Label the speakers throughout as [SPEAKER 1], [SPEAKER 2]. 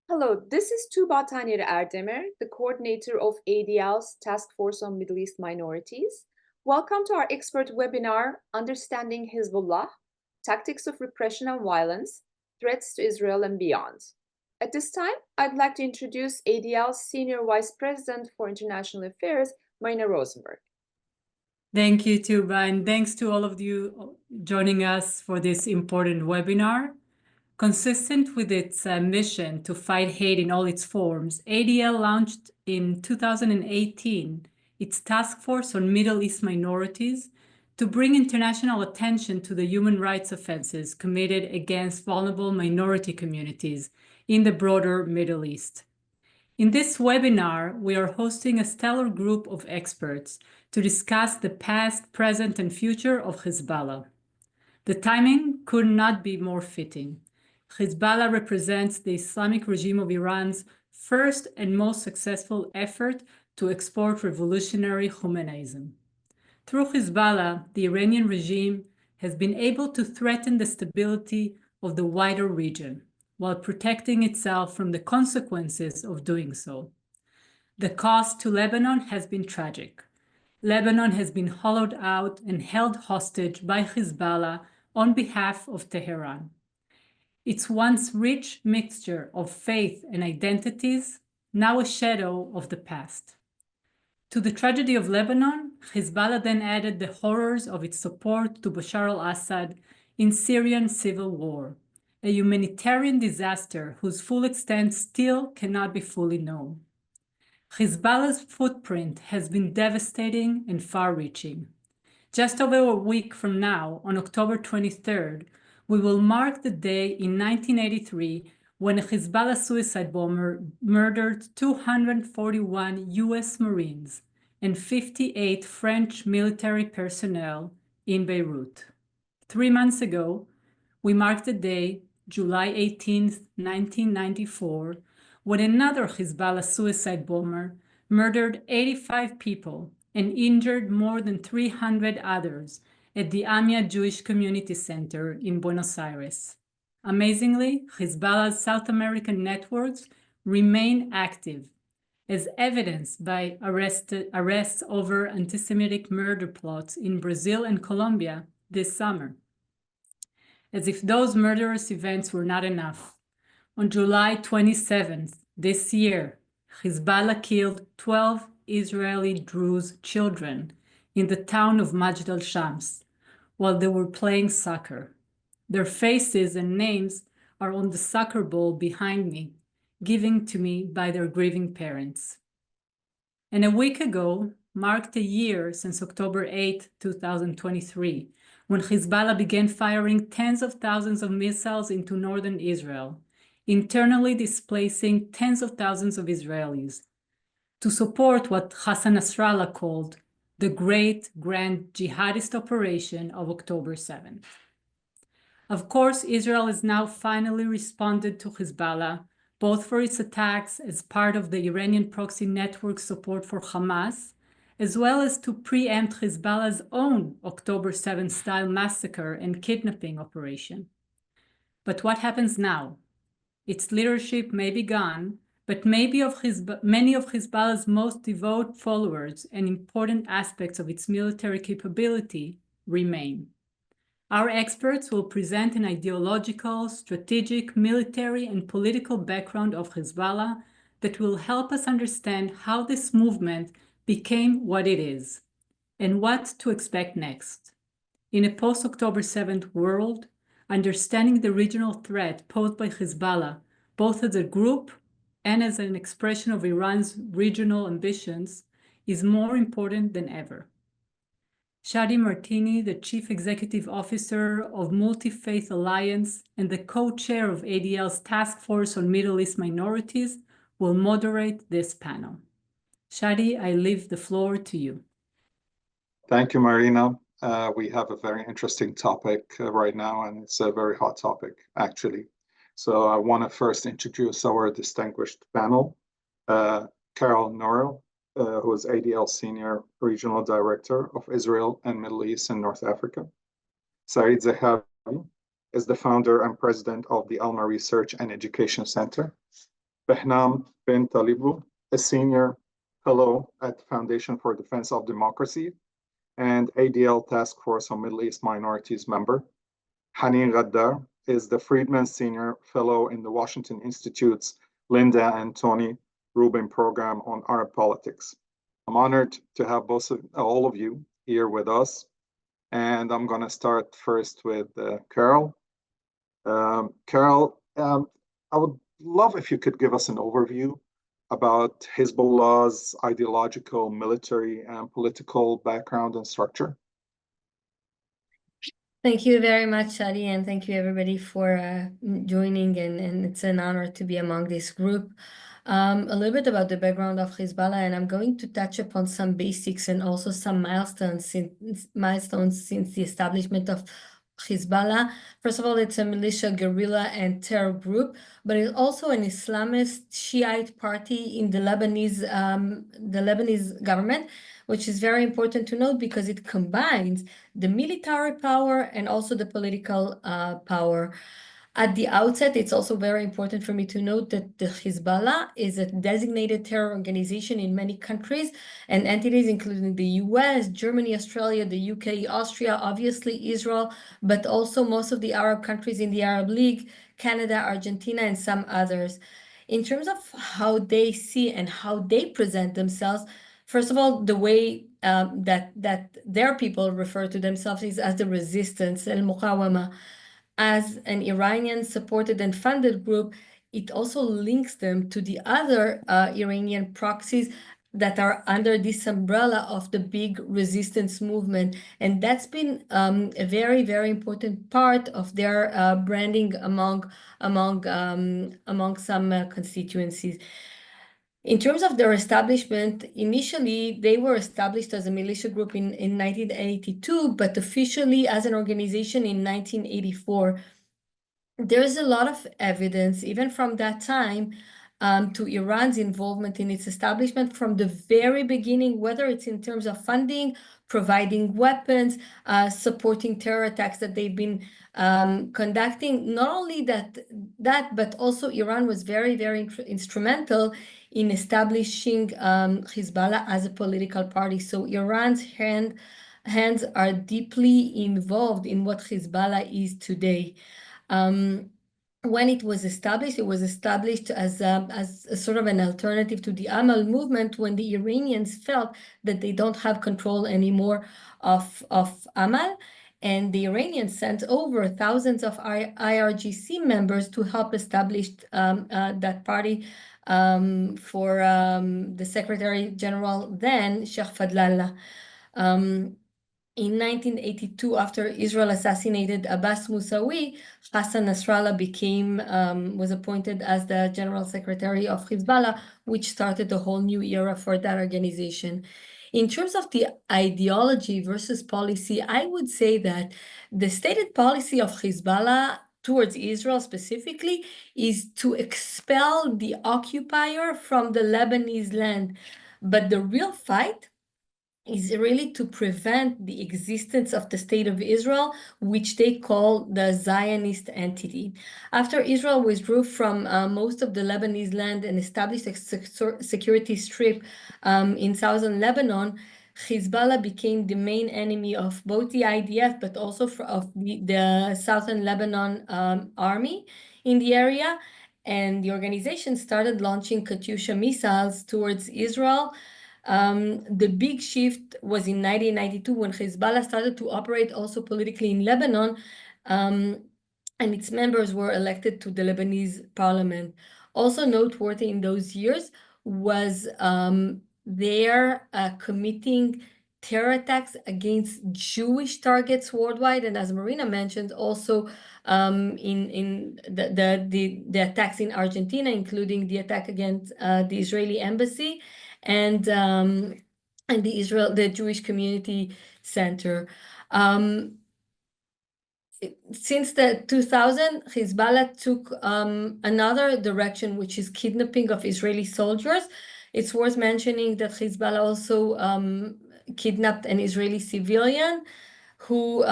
[SPEAKER 1] Hello, this is Tuğba Tanyer Erdemir, the coordinator of ADL's Task Force on Middle East Minorities. Welcome to our expert webinar, Understanding Hezbollah, Tactics of Repression and Violence, Threats to Israel and Beyond. At this time, I'd like to introduce ADL's Senior Vice President for International Affairs, Marina Rosenberg.
[SPEAKER 2] Thank you, Tuba, and thanks to all of you joining us for this important webinar. Consistent with its mission to fight hate in all its forms, ADL launched in 2018 its Task Force on Middle East Minorities to bring international attention to the human rights offenses committed against vulnerable minority communities in the broader Middle East. In this webinar, we are hosting a stellar group of experts to discuss the past, present, and future of Hezbollah. The timing could not be more fitting. Hezbollah represents the Islamic regime of Iran's first and most successful effort to export revolutionary Khomeinism. Through Hezbollah, the Iranian regime has been able to threaten the stability of the wider region, while protecting itself from the consequences of doing so. The cost to Lebanon has been tragic. Lebanon has been hollowed out and held hostage by Hezbollah on behalf of Tehran. Its once rich mixture of faith and identities, now a shadow of the past. To the tragedy of Lebanon, Hezbollah then added the horrors of its support to Bashar al-Assad in Syrian civil war, a humanitarian disaster whose full extent still cannot be fully known. Hezbollah's footprint has been devastating and far-reaching. Just over a week from now, on October 23rd, we will mark the day in 1983 when a Hezbollah suicide bomber murdered 241 US Marines and 58 French military personnel in Beirut. 3 months ago, we marked the day, July 18, 1994, when another Hezbollah suicide bomber murdered 85 people and injured more than 300 others at the Amia Jewish Community Center in Buenos Aires. Amazingly, Hezbollah's South American networks remain active, as evidenced by arrests over anti-Semitic murder plots in Brazil and Colombia this summer. As if those murderous events were not enough, on July 27th this year, Hezbollah killed 12 Israeli Druze children in the town of Majd al-Shams while they were playing soccer. Their faces and names are on the soccer ball behind me, given to me by their grieving parents. And a week ago marked a year since October 8, 2023, when Hezbollah began firing tens of thousands of missiles into northern Israel, internally displacing tens of thousands of Israelis, to support what Hassan Nasrallah called the Great Grand Jihadist Operation of October 7th. Of course, Israel has now finally responded to Hezbollah, both for its attacks as part of the Iranian proxy network support for Hamas, as well as to preempt Hezbollah's own October 7th style massacre and kidnapping operation. But what happens now? Its leadership may be gone, but many of Hezbollah's most devout followers and important aspects of its military capability remain. Our experts will present an ideological, strategic, military, and political background of Hezbollah that will help us understand how this movement became what it is and what to expect next. In a post-October 7th world, understanding the regional threat posed by Hezbollah, both as a group and as an expression of Iran's regional ambitions, is more important than ever. Shadi Martini, the Chief Executive Officer of Multi-Faith Alliance and the co-chair of ADL's Task Force on Middle East Minorities, will moderate this panel. Shadi, I leave the floor to you.
[SPEAKER 3] Thank you, Marina. We have a very interesting topic right now, and it's a very hot topic, actually. So I want to first introduce our distinguished panel, Carol Norrell, who is ADL Senior Regional Director of Israel and Middle East and North Africa. Saeed Zahavi is the founder and president of the Alma Research and Education Center. Behnam bin Talibu, a senior fellow at the Foundation for Defense of Democracy and ADL Task Force on Middle East Minorities member. Haneen Ghaddar is the Friedman Senior Fellow in the Washington Institute's Linda and Tony Rubin Program on Arab Politics. I'm honored to have all of you here with us. And I'm going to start first with Carol. Carol, I would love if you could give us an overview about Hezbollah's ideological, military, and political background and structure.
[SPEAKER 4] Thank you very much, Shadi, and thank you everybody for joining, and it's an honor to be among this group. A little bit about the background of Hezbollah, and I'm going to touch upon some basics and also some milestones since the establishment of Hezbollah. First of all, it's a militia, guerrilla, and terror group, but it's also an Islamist Shiite party in the Lebanese government, which is very important to note because it combines the military power and also the political power. At the outset, it's also very important for me to note that the Hezbollah is a designated terror organization in many countries and entities, including the US, Germany, Australia, the UK, Austria, obviously Israel, but also most of the Arab countries in the Arab League, Canada, Argentina, and some others. In terms of how they see and how they present themselves, first of all, the way that their people refer to themselves is as the resistance, al-Muqawama. As an Iranian-supported and funded group, it also links them to the other Iranian proxies that are under this umbrella of the big resistance movement. And that's been a very, very important part of their branding among some constituencies. In terms of their establishment, initially they were established as a militia group in 1982, but officially as an organization in 1984. There's a lot of evidence, even from that time, to Iran's involvement in its establishment from the very beginning, whether it's in terms of funding, providing weapons, supporting terror attacks that they've been conducting. Not only that, but also Iran was very, very instrumental in establishing Hezbollah as a political party. So Iran's hands are deeply involved in what Hezbollah is today. When it was established as a sort of an alternative to the Amal movement when the Iranians felt that they don't have control anymore of Amal. And the Iranians sent over thousands of IRGC members to help establish that party for the Secretary General then, Sheikh Fadlallah. In 1982, after Israel assassinated Abbas Musawi, Hassan Nasrallah was appointed as the General Secretary of Hezbollah, which started a whole new era for that organization. In terms of the ideology versus policy, I would say that the stated policy of Hezbollah towards Israel specifically is to expel the occupier from the Lebanese land. But the real fight is really to prevent the existence of the state of Israel, which they call the Zionist entity. After Israel withdrew from most of the Lebanese land and established a security strip in southern Lebanon, Hezbollah became the main enemy of both the IDF, but also of the southern Lebanon army in the area. And the organization started launching Katyusha missiles towards Israel. The big shift was in 1992 when Hezbollah started to operate also politically in Lebanon, and its members were elected to the Lebanese parliament. Also noteworthy in those years was their committing terror attacks against Jewish targets worldwide, and as Marina mentioned, also in the attacks in Argentina, including the attack against the Israeli embassy and the Jewish Community Center. Since the 2000, Hezbollah took another direction, which is kidnapping of Israeli soldiers. It's worth mentioning that Hezbollah also kidnapped an Israeli civilian who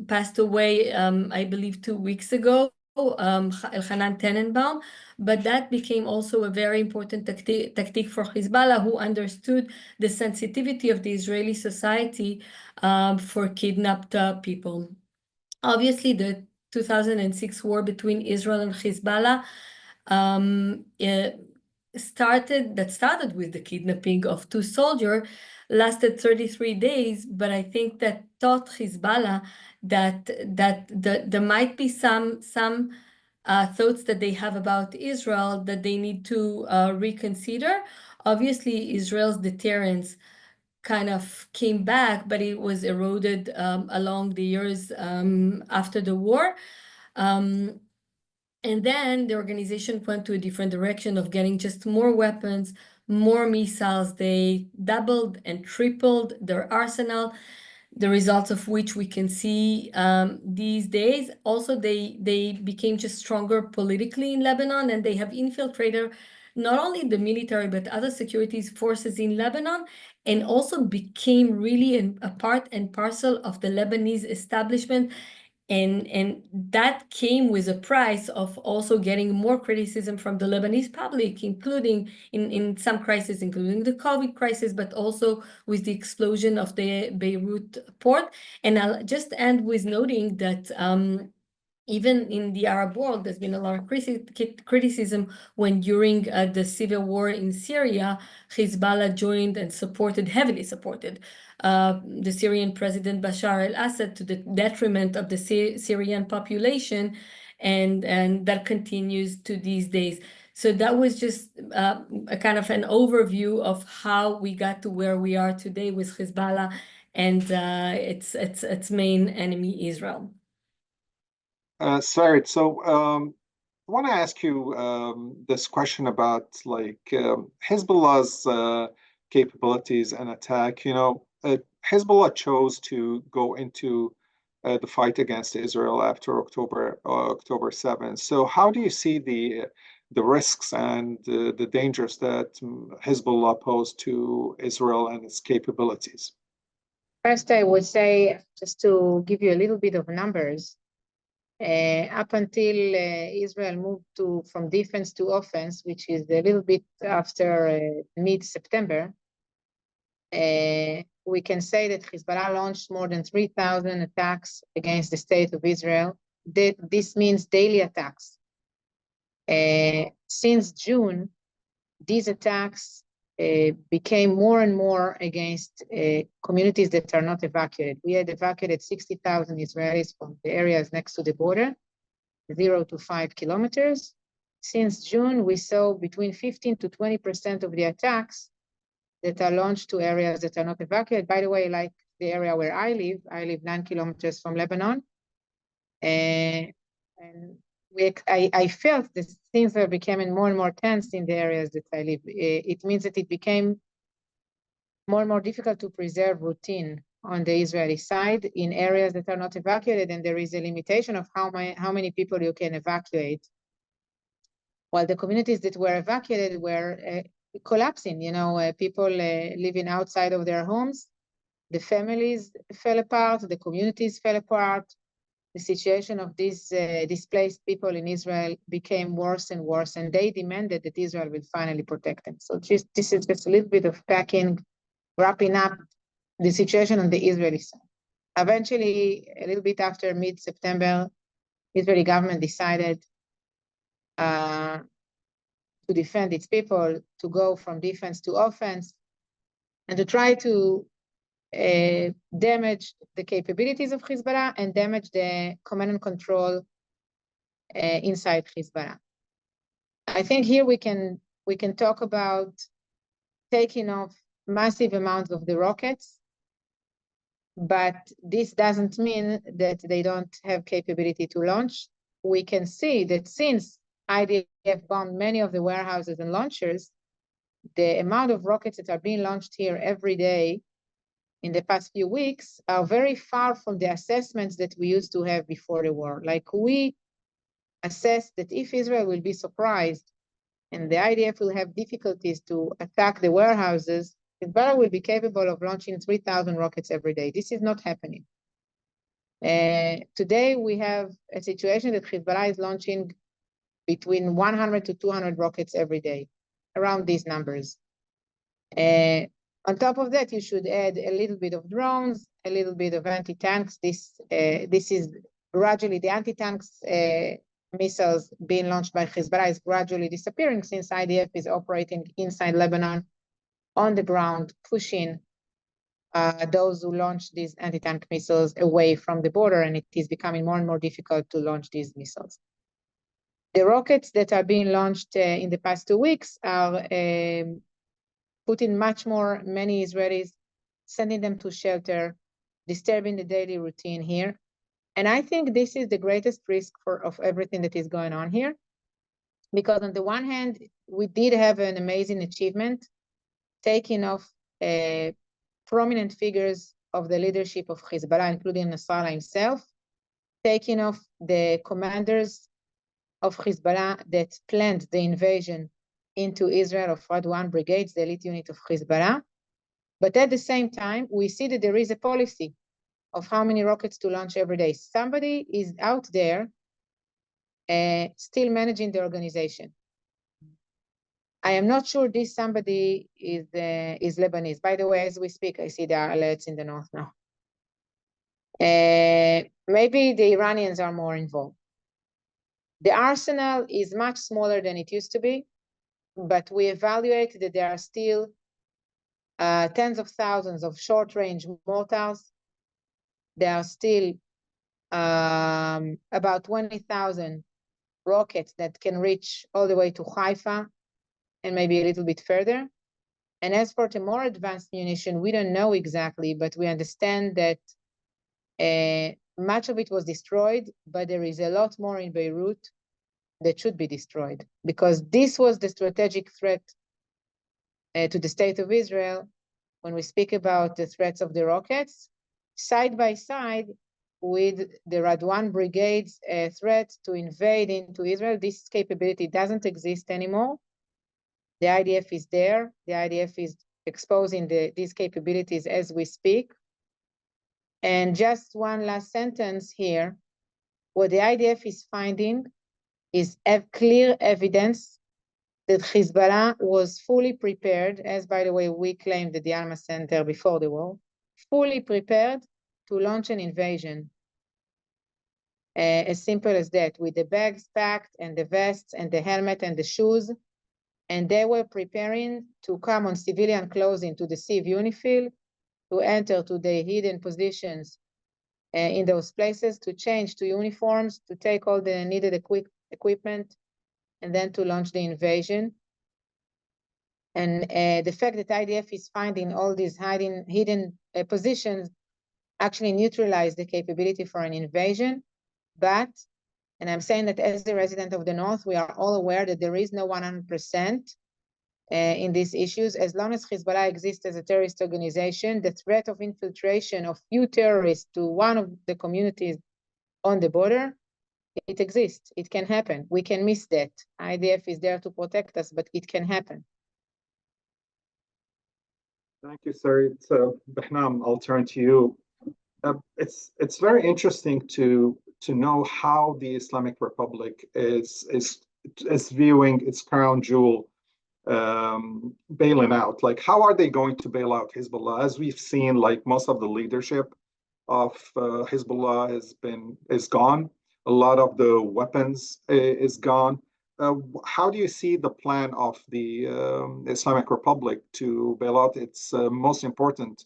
[SPEAKER 4] passed away, I believe, 2 weeks ago. Elchanan Tenenbaum, but that became also a very important tactic for Hezbollah, who understood the sensitivity of the Israeli society for kidnapped people. Obviously, the 2006 war between Israel and Hezbollah started with the kidnapping of 2 soldiers, lasted 33 days, but I think that taught Hezbollah that there might be some thoughts that they have about Israel that they need to reconsider. Obviously, Israel's deterrence kind of came back, but it was eroded along the years after the war. And then the organization went to a different direction of getting just more weapons, more missiles. They doubled and tripled their arsenal, the results of which we can see these days. Also, they became just stronger politically in Lebanon, and they have infiltrated not only the military, but other security forces in Lebanon, and also became really a part and parcel of the Lebanese establishment. And that came with a price of also getting more criticism from the Lebanese public, including in some crises, including the COVID crisis, but also with the explosion of the Beirut port. And I'll just end with noting that even in the Arab world, there's been a lot of criticism when during the civil war in Syria, Hezbollah joined and heavily supported the Syrian President Bashar al-Assad to the detriment of the Syrian population, and that continues to these days. So that was just a kind of an overview of how we got to where we are today with Hezbollah and its main enemy, Israel.
[SPEAKER 3] Sarit, so I want to ask you this question about Hezbollah's capabilities and attack. Hezbollah chose to go into the fight against Israel after October 7th. So how do you see the risks and the dangers that Hezbollah posed to Israel and its capabilities?
[SPEAKER 5] First, I would say, just to give you a little bit of numbers, up until Israel moved from defense to offense, which is a little bit after mid-September, we can say that Hezbollah launched more than 3,000 attacks against the state of Israel. This means daily attacks. Since June, these attacks became more and more against communities that are not evacuated. We had evacuated 60,000 Israelis from the areas next to the border, 0 to 5 kilometers. Since June, we saw between 15 to 20% of the attacks that are launched to areas that are not evacuated. By the way, like the area where I live 9 kilometers from Lebanon. And I felt that things were becoming more and more tense in the areas that I live. It means that it became more and more difficult to preserve routine on the Israeli side in areas that are not evacuated, and there is a limitation of how many people you can evacuate. While the communities that were evacuated were collapsing, people living outside of their homes, the families fell apart, the communities fell apart. The situation of these displaced people in Israel became worse and worse, and they demanded that Israel will finally protect them. So this is just a little bit of wrapping up the situation on the Israeli side. Eventually, a little bit after mid-September, Israeli government decided to defend its people, to go from defense to offense, and to try to damage the capabilities of Hezbollah and damage the command and control inside Hezbollah. I think here we can talk about taking off massive amounts of the rockets, but this doesn't mean that they don't have capability to launch. We can see that since IDF bombed many of the warehouses and launchers, the amount of rockets that are being launched here every day in the past few weeks are very far from the assessments that we used to have before the war. Like, we assessed that if Israel will be surprised and the IDF will have difficulties to attack the warehouses, Hezbollah will be capable of launching 3,000 rockets every day. This is not happening. Today, we have a situation that Hezbollah is launching between 100 to 200 rockets every day, around these numbers. On top of that, you should add a little bit of drones, a little bit of anti-tanks. This is gradually, the anti-tanks missiles being launched by Hezbollah is gradually disappearing since IDF is operating inside Lebanon on the ground, pushing those who launch these anti-tank missiles away from the border, and it is becoming more and more difficult to launch these missiles. The rockets that are being launched in the past 2 weeks are putting many Israelis, sending them to shelter, disturbing the daily routine here. And I think this is the greatest risk of everything that is going on here. Because on the one hand, we did have an amazing achievement, taking off prominent figures of the leadership of Hezbollah, including Nasrallah himself, taking off the commanders of Hezbollah that planned the invasion into Israel of Radwan brigades, the elite unit of Hezbollah. But at the same time, we see that there is a policy of how many rockets to launch every day. Somebody is out there still managing the organization. I am not sure this somebody is Lebanese. By the way, as we speak, I see there are alerts in the north now. Maybe the Iranians are more involved. The arsenal is much smaller than it used to be, but we evaluate that there are still tens of thousands of short-range mortars. There are still about 20,000 rockets that can reach all the way to Haifa and maybe a little bit further. And as for the more advanced munition, we don't know exactly, but we understand that much of it was destroyed, but there is a lot more in Beirut that should be destroyed, because this was the strategic threat to the state of Israel when we speak about the threats of the rockets, side by side with the Radwan brigade's threat to invade into Israel. This capability doesn't exist anymore. The IDF is there. The IDF is exposing these capabilities as we speak. And just one last sentence here. What the IDF is finding is clear evidence that Hezbollah was fully prepared, as by the way, we claimed at the Alma Center before the war, fully prepared to launch an invasion. As simple as that, with the bags packed and the vests and the helmet and the shoes. And they were preparing to come on civilian clothes into the Civ Unifield, to enter to the hidden positions in those places, to change to uniforms, to take all the needed equipment, and then to launch the invasion. And the fact that IDF is finding all these hidden positions actually neutralize the capability for an invasion. But, and I'm saying that as the resident of the North, we are all aware that there is no 100% in these issues. As long as Hezbollah exists as a terrorist organization, the threat of infiltration of few terrorists to one of the communities on the border, it exists. It can happen. We can miss that. IDF is there to protect us, but it can happen.
[SPEAKER 3] Thank you, Sarit. So, Behnam, I'll turn to you. It's very interesting to know how the Islamic Republic is viewing its crown jewel bailing out. Like, how are they going to bail out Hezbollah? As we've seen, like, most of the leadership of Hezbollah is gone. A lot of the weapons is gone. How do you see the plan of the Islamic Republic to bail out its most important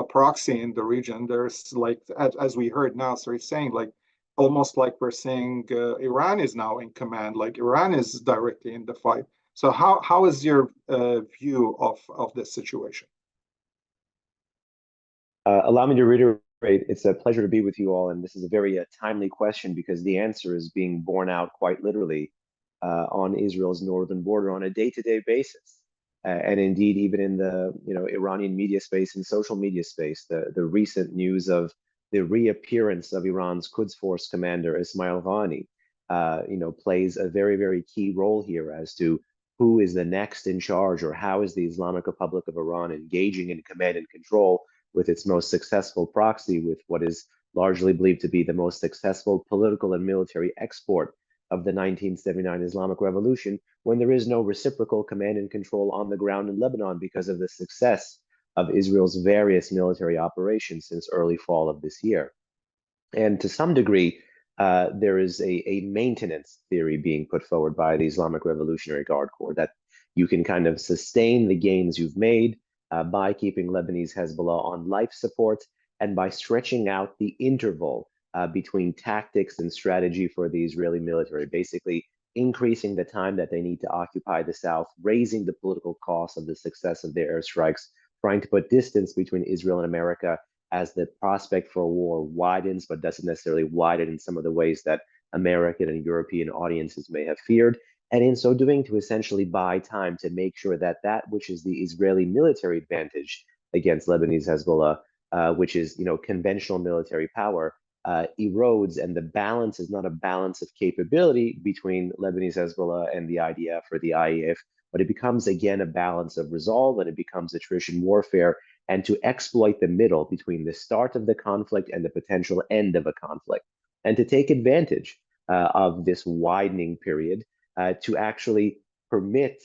[SPEAKER 3] proxy in the region? There's, like, as we heard now, Sarit saying, like, almost like we're saying Iran is now in command, like Iran is directly in the fight. So how is your view of this situation?
[SPEAKER 6] Allow me to reiterate, it's a pleasure to be with you all, and this is a very timely question because the answer is being borne out quite literally on Israel's northern border on a day-to-day basis. And indeed, even in the Iranian media space and social media space, the recent news of the reappearance of Iran's Quds Force commander Ismail Ghani, plays a very, very key role here as to who is the next in charge, or how is the Islamic Republic of Iran engaging in command and control with its most successful proxy, with what is largely believed to be the most successful political and military export of the 1979 Islamic Revolution, when there is no reciprocal command and control on the ground in Lebanon because of the success of Israel's various military operations since early fall of this year. And to some degree, there is a maintenance theory being put forward by the Islamic Revolutionary Guard Corps that you can kind of sustain the gains you've made by keeping Lebanese Hezbollah on life support and by stretching out the interval between tactics and strategy for the Israeli military, basically increasing the time that they need to occupy the south, raising the political cost of the success of their airstrikes, trying to put distance between Israel and America as the prospect for a war widens, but doesn't necessarily widen in some of the ways that American and European audiences may have feared. And in so doing, to essentially buy time to make sure that that which is the Israeli military advantage against Lebanese Hezbollah, which is, conventional military power, erodes, and the balance is not a balance of capability between Lebanese Hezbollah and the IDF or the IEF, but it becomes again a balance of resolve, and it becomes attrition warfare, and to exploit the middle between the start of the conflict and the potential end of a conflict, and to take advantage of this widening period to actually permit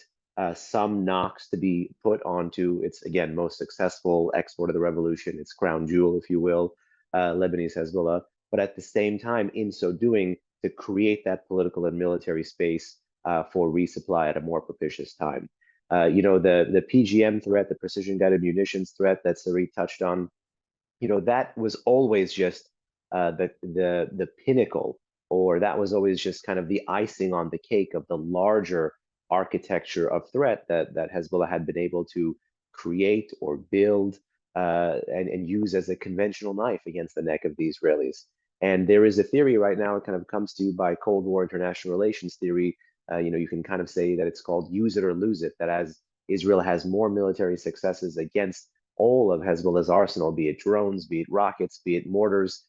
[SPEAKER 6] some knocks to be put onto its, again, most successful export of the revolution, its crown jewel, if you will, Lebanese Hezbollah, but at the same time, in so doing, to create that political and military space for resupply at a more propitious time. The PGM threat, the precision-guided munitions threat that Sarit touched on, that was always just the pinnacle, or that was always just kind of the icing on the cake of the larger architecture of threat that Hezbollah had been able to create or build and use as a conventional knife against the neck of the Israelis. And there is a theory right now, it kind of comes to you by Cold War international relations theory. You can kind of say that it's called use it or lose it, that as Israel has more military successes against all of Hezbollah's arsenal, be it drones, be it rockets, be it mortars,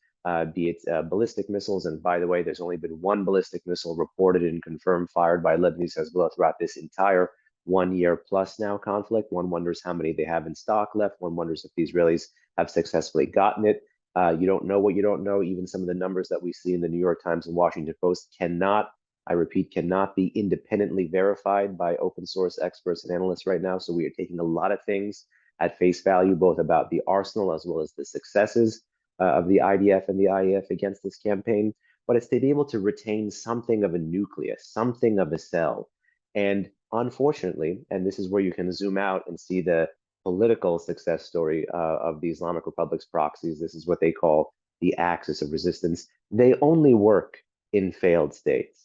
[SPEAKER 6] be it ballistic missiles. And by the way, there's only been one ballistic missile reported and confirmed fired by Lebanese Hezbollah throughout this entire 1 year plus now conflict. One wonders how many they have in stock left. One wonders if the Israelis have successfully gotten it. You don't know what you don't know. Even some of the numbers that we see in the New York Times and Washington Post cannot, I repeat, cannot be independently verified by open source experts and analysts right now. So we are taking a lot of things at face value, both about the arsenal as well as the successes of the IDF and the IEF against this campaign. But it's to be able to retain something of a nucleus, something of a cell. And unfortunately, and this is where you can zoom out and see the political success story of the Islamic Republic's proxies. This is what they call the axis of resistance. They only work in failed states.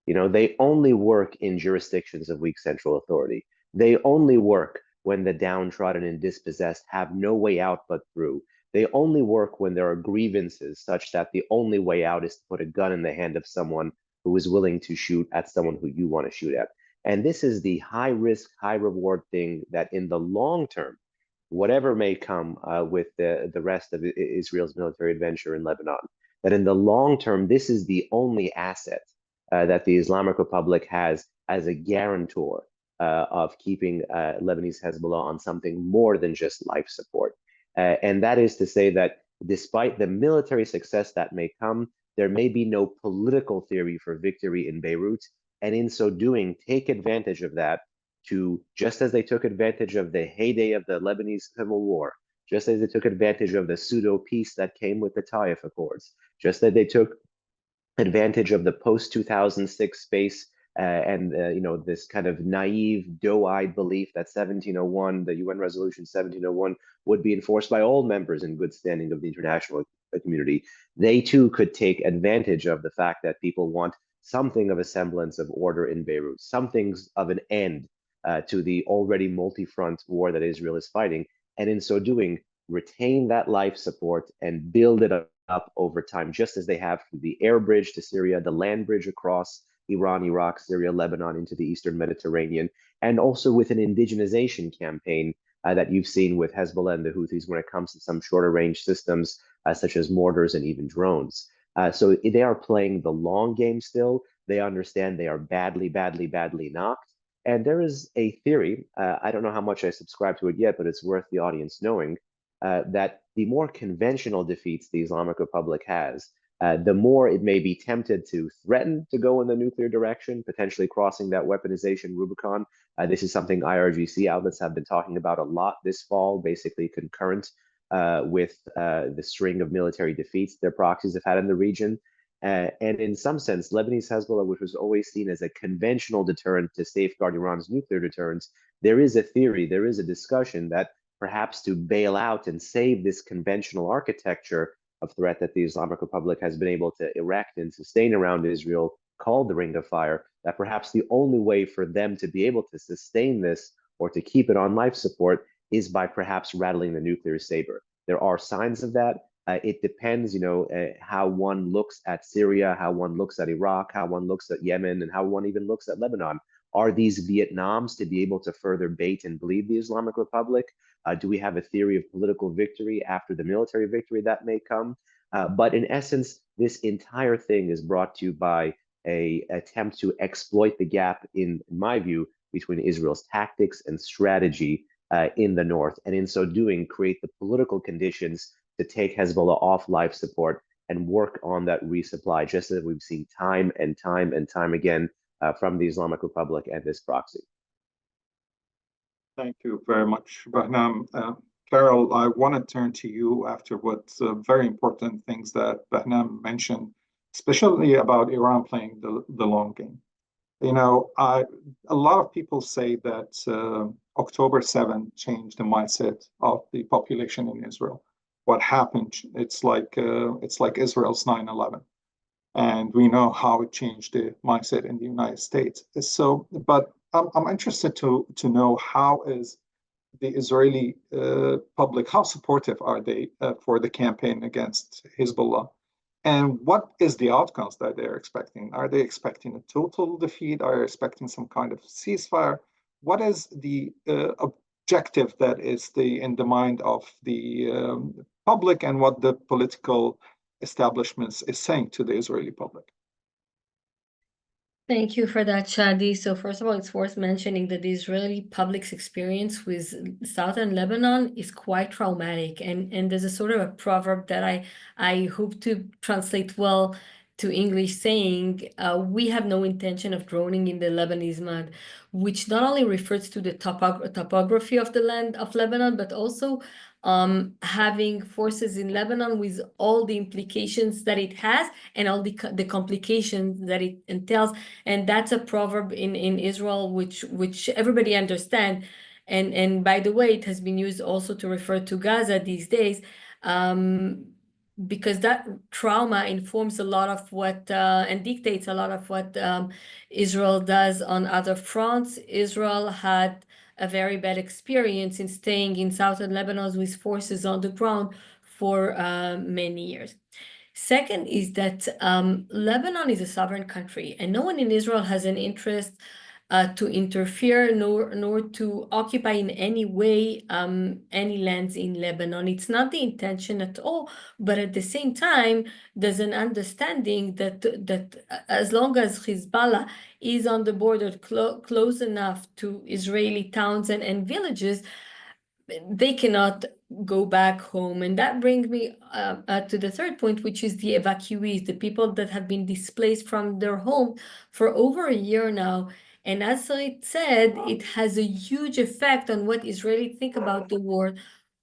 [SPEAKER 6] They only work in jurisdictions of weak central authority. They only work when the downtrodden and dispossessed have no way out but through. They only work when there are grievances such that the only way out is to put a gun in the hand of someone who is willing to shoot at someone who you want to shoot at. And this is the high risk, high reward thing that in the long term, whatever may come with the rest of Israel's military adventure in Lebanon, that in the long term, this is the only asset that the Islamic Republic has as a guarantor of keeping Lebanese Hezbollah on something more than just life support. And that is to say that despite the military success that may come, there may be no political theory for victory in Beirut. And in so doing, take advantage of that to, just as they took advantage of the heyday of the Lebanese Civil War, just as they took advantage of the pseudo peace that came with the Taif Accords, just as they took advantage of the post-2006 space and this kind of naive, doe-eyed belief that 1701, the UN resolution 1701, would be enforced by all members in good standing of the international community. They too could take advantage of the fact that people want something of a semblance of order in Beirut, something of an end to the already multi-front war that Israel is fighting, and in so doing, retain that life support and build it up over time, just as they have through the air bridge to Syria, the land bridge across Iran, Iraq, Syria, Lebanon into the Eastern Mediterranean, and also with an indigenization campaign that you've seen with Hezbollah and the Houthis when it comes to some shorter range systems such as mortars and even drones. So they are playing the long game still. They understand they are badly, badly, badly knocked. And there is a theory, I don't know how much I subscribe to it yet, but it's worth the audience knowing, that the more conventional defeats the Islamic Republic has, the more it may be tempted to threaten to go in the nuclear direction, potentially crossing that weaponization Rubicon. This is something IRGC outlets have been talking about a lot this fall, basically concurrent with the string of military defeats their proxies have had in the region. And in some sense, Lebanese Hezbollah, which was always seen as a conventional deterrent to safeguard Iran's nuclear deterrence, there is a theory, there is a discussion that perhaps to bail out and save this conventional architecture of threat that the Islamic Republic has been able to erect and sustain around Israel, called the Ring of Fire, that perhaps the only way for them to be able to sustain this or to keep it on life support is by perhaps rattling the nuclear saber. There are signs of that. It depends, how one looks at Syria, how one looks at Iraq, how one looks at Yemen, and how one even looks at Lebanon. Are these Vietnams to be able to further bait and bleed the Islamic Republic? Do we have a theory of political victory after the military victory that may come? But in essence, this entire thing is brought to you by an attempt to exploit the gap, in my view, between Israel's tactics and strategy in the north, and in so doing, create the political conditions to take Hezbollah off life support and work on that resupply, just as we've seen time and time and time again from the Islamic Republic and this proxy.
[SPEAKER 3] Thank you very much, Behnam. Carol, I want to turn to you after what very important things that Behnam mentioned, especially about Iran playing the long game. A lot of people say that October 7 changed the mindset of the population in Israel. What happened? It's like Israel's 9/11, and we know how it changed the mindset in the United States. So, but I'm interested to know, how is the Israeli public, how supportive are they for the campaign against Hezbollah? And what is the outcomes that they're expecting? Are they expecting a total defeat? Are they expecting some kind of ceasefire? What is the objective that is in the mind of the public, and what the political establishments is saying to the Israeli public?
[SPEAKER 4] Thank you for that, Shadi. So first of all, it's worth mentioning that the Israeli public's experience with southern Lebanon is quite traumatic. And there's a sort of a proverb that I hope to translate well to English, saying, we have no intention of drowning in the Lebanese mud, which not only refers to the topography of the land of Lebanon, but also having forces in Lebanon with all the implications that it has and all the complications that it entails. And that's a proverb in Israel, which everybody understands. And by the way, it has been used also to refer to Gaza these days, because that trauma informs a lot of what and dictates a lot of what Israel does on other fronts. Israel had a very bad experience in staying in southern Lebanon with forces on the ground for many years. Second is that Lebanon is a sovereign country, and no one in Israel has an interest to interfere nor to occupy in any way any lands in Lebanon. It's not the intention at all, but at the same time, there's an understanding that as long as Hezbollah is on the border close enough to Israeli towns and villages, they cannot go back home. And that brings me to the third point, which is the evacuees, the people that have been displaced from their home for over a year now. And as it said, it has a huge effect on what Israelis think about the war.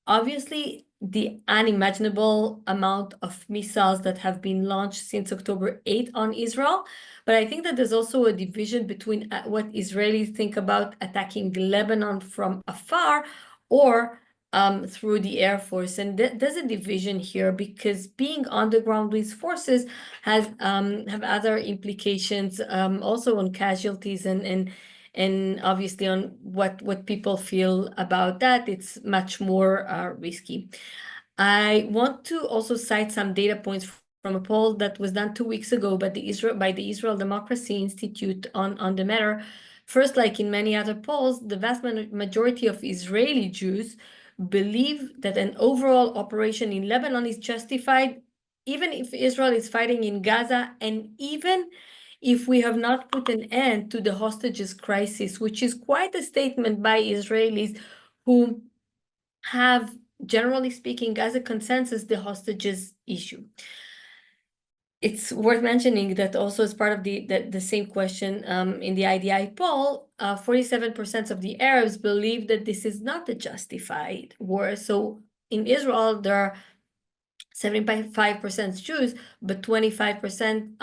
[SPEAKER 4] Obviously, the unimaginable amount of missiles that have been launched since October 8 on Israel. But I think that there's also a division between what Israelis think about attacking Lebanon from afar or through the Air Force. And there's a division here, because being on the ground with forces have other implications also on casualties and obviously on what people feel about that. It's much more risky. I want to also cite some data points from a poll that was done 2 weeks ago by the Israel Democracy Institute on the matter. First, like in many other polls, the vast majority of Israeli Jews believe that an overall operation in Lebanon is justified, even if Israel is fighting in Gaza, and even if we have not put an end to the hostages crisis, which is quite a statement by Israelis who have generally speaking, as a consensus, the hostages issue. It's worth mentioning that also as part of the same question in the IDI poll, 47% of the Arabs believe that this is not a justified war. So in Israel, there are 75% Jews, but 25%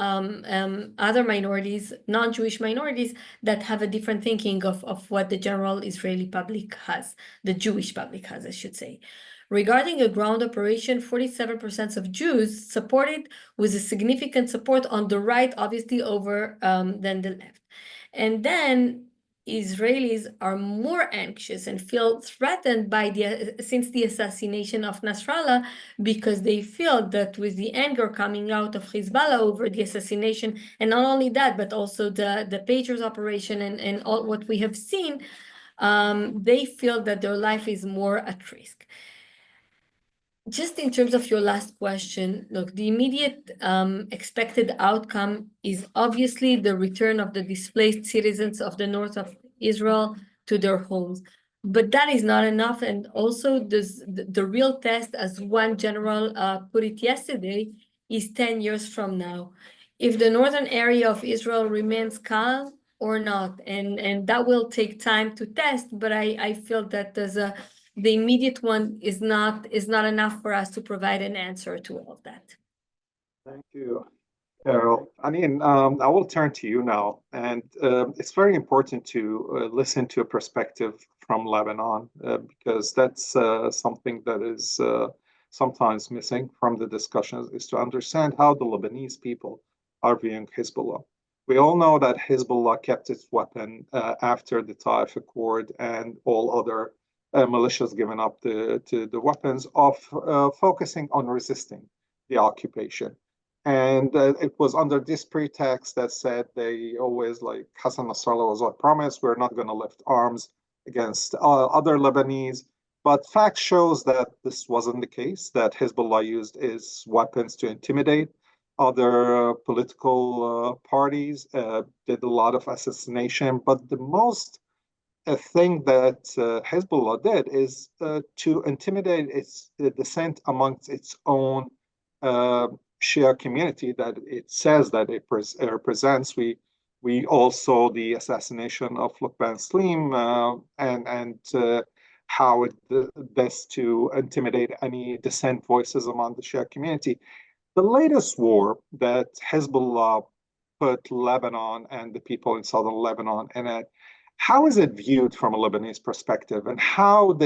[SPEAKER 4] other minorities, non-Jewish minorities, that have a different thinking of what the general Israeli public has, the Jewish public has, I should say. Regarding a ground operation, 47% of Jews supported, with a significant support on the right, obviously, over than the left. And then Israelis are more anxious and feel threatened by since the assassination of Nasrallah, because they feel that with the anger coming out of Hezbollah over the assassination, and not only that, but also the Patriot operation and all what we have seen, they feel that their life is more at risk. Just in terms of your last question, look, the immediate expected outcome is obviously the return of the displaced citizens of the north of Israel to their homes. But that is not enough. And also the real test, as one general put it yesterday, is 10 years from now. If the northern area of Israel remains calm or not, and that will take time to test, but I feel that the immediate one is not enough for us to provide an answer to all of that.
[SPEAKER 3] Thank you, Carol. I mean, I will turn to you now, and it's very important to listen to a perspective from Lebanon, because that's something that is sometimes missing from the discussions, is to understand how the Lebanese people are viewing Hezbollah. We all know that Hezbollah kept its weapon after the Taif Accord and all other militias given up to the weapons of focusing on resisting the occupation. And it was under this pretext that said they always, like Hassan Nasrallah was like, promised, we're not going to lift arms against other Lebanese. But fact shows that this wasn't the case, that Hezbollah used its weapons to intimidate other political parties, did a lot of assassination. But the most thing that Hezbollah did is to intimidate its dissent amongst its own Shia community that it says that it represents. We all saw the assassination of Lukban Slim and how it best to intimidate any dissent voices among the Shia community. The latest war that Hezbollah put Lebanon and the people in southern Lebanon in it, how is it viewed from a Lebanese perspective, and how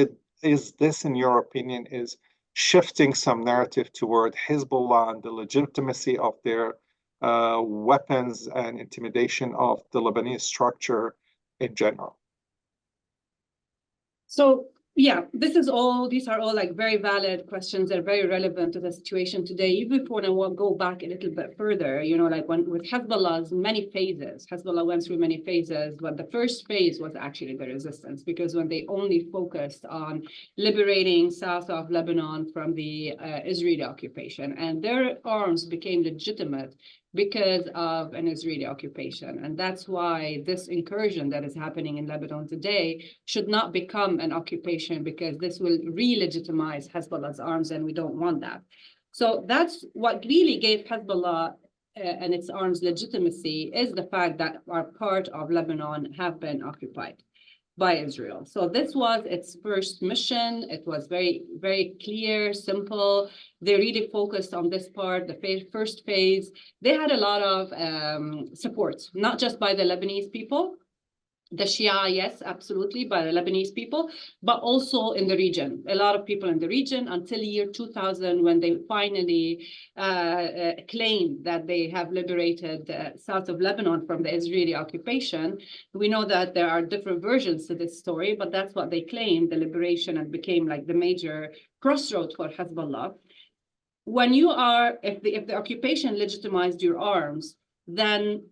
[SPEAKER 3] is this, in your opinion, is shifting some narrative toward Hezbollah and the legitimacy of their weapons and intimidation of the Lebanese structure in general?
[SPEAKER 7] So yeah, these are all like very valid questions that are very relevant to the situation today. Even if I want to go back a little bit further, like with Hezbollah's many phases, Hezbollah went through many phases, but the first phase was actually the resistance, because when they only focused on liberating south of Lebanon from the Israeli occupation, and their arms became legitimate because of an Israeli occupation. And that's why this incursion that is happening in Lebanon today should not become an occupation, because this will re-legitimize Hezbollah's arms, and we don't want that. So that's what really gave Hezbollah and its arms legitimacy, is the fact that our part of Lebanon have been occupied by Israel. So this was its first mission. It was very, very clear, simple. They really focused on this part, the first phase. They had a lot of support, not just by the Lebanese people, the Shia, yes, absolutely, by the Lebanese people, but also in the region. A lot of people in the region, until year 2000, when they finally claimed that they have liberated south of Lebanon from the Israeli occupation. We know that there are different versions to this story, but that's what they claimed, the liberation, and became like the major crossroad for Hezbollah. When you are, if the occupation legitimized your arms, then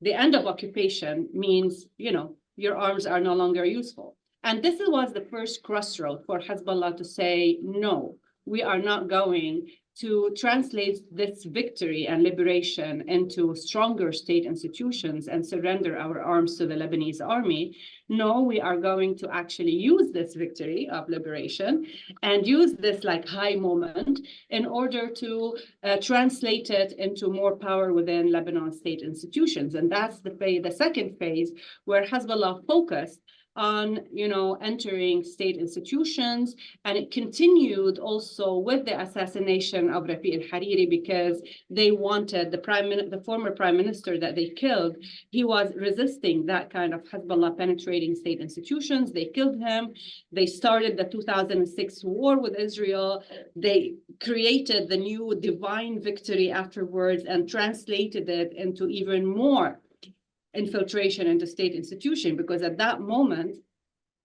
[SPEAKER 7] the end of occupation means, your arms are no longer useful. And this was the first crossroad for Hezbollah to say, no, we are not going to translate this victory and liberation into stronger state institutions and surrender our arms to the Lebanese army. No, we are going to actually use this victory of liberation and use this like high moment in order to translate it into more power within Lebanon state institutions. And that's the second phase where Hezbollah focused on, entering state institutions. And it continued also with the assassination of Rafi al-Hariri, because they wanted the former prime minister that they killed. He was resisting that kind of Hezbollah penetrating state institutions. They killed him. They started the 2006 war with Israel. They created the new divine victory afterwards and translated it into even more infiltration into state institution, because at that moment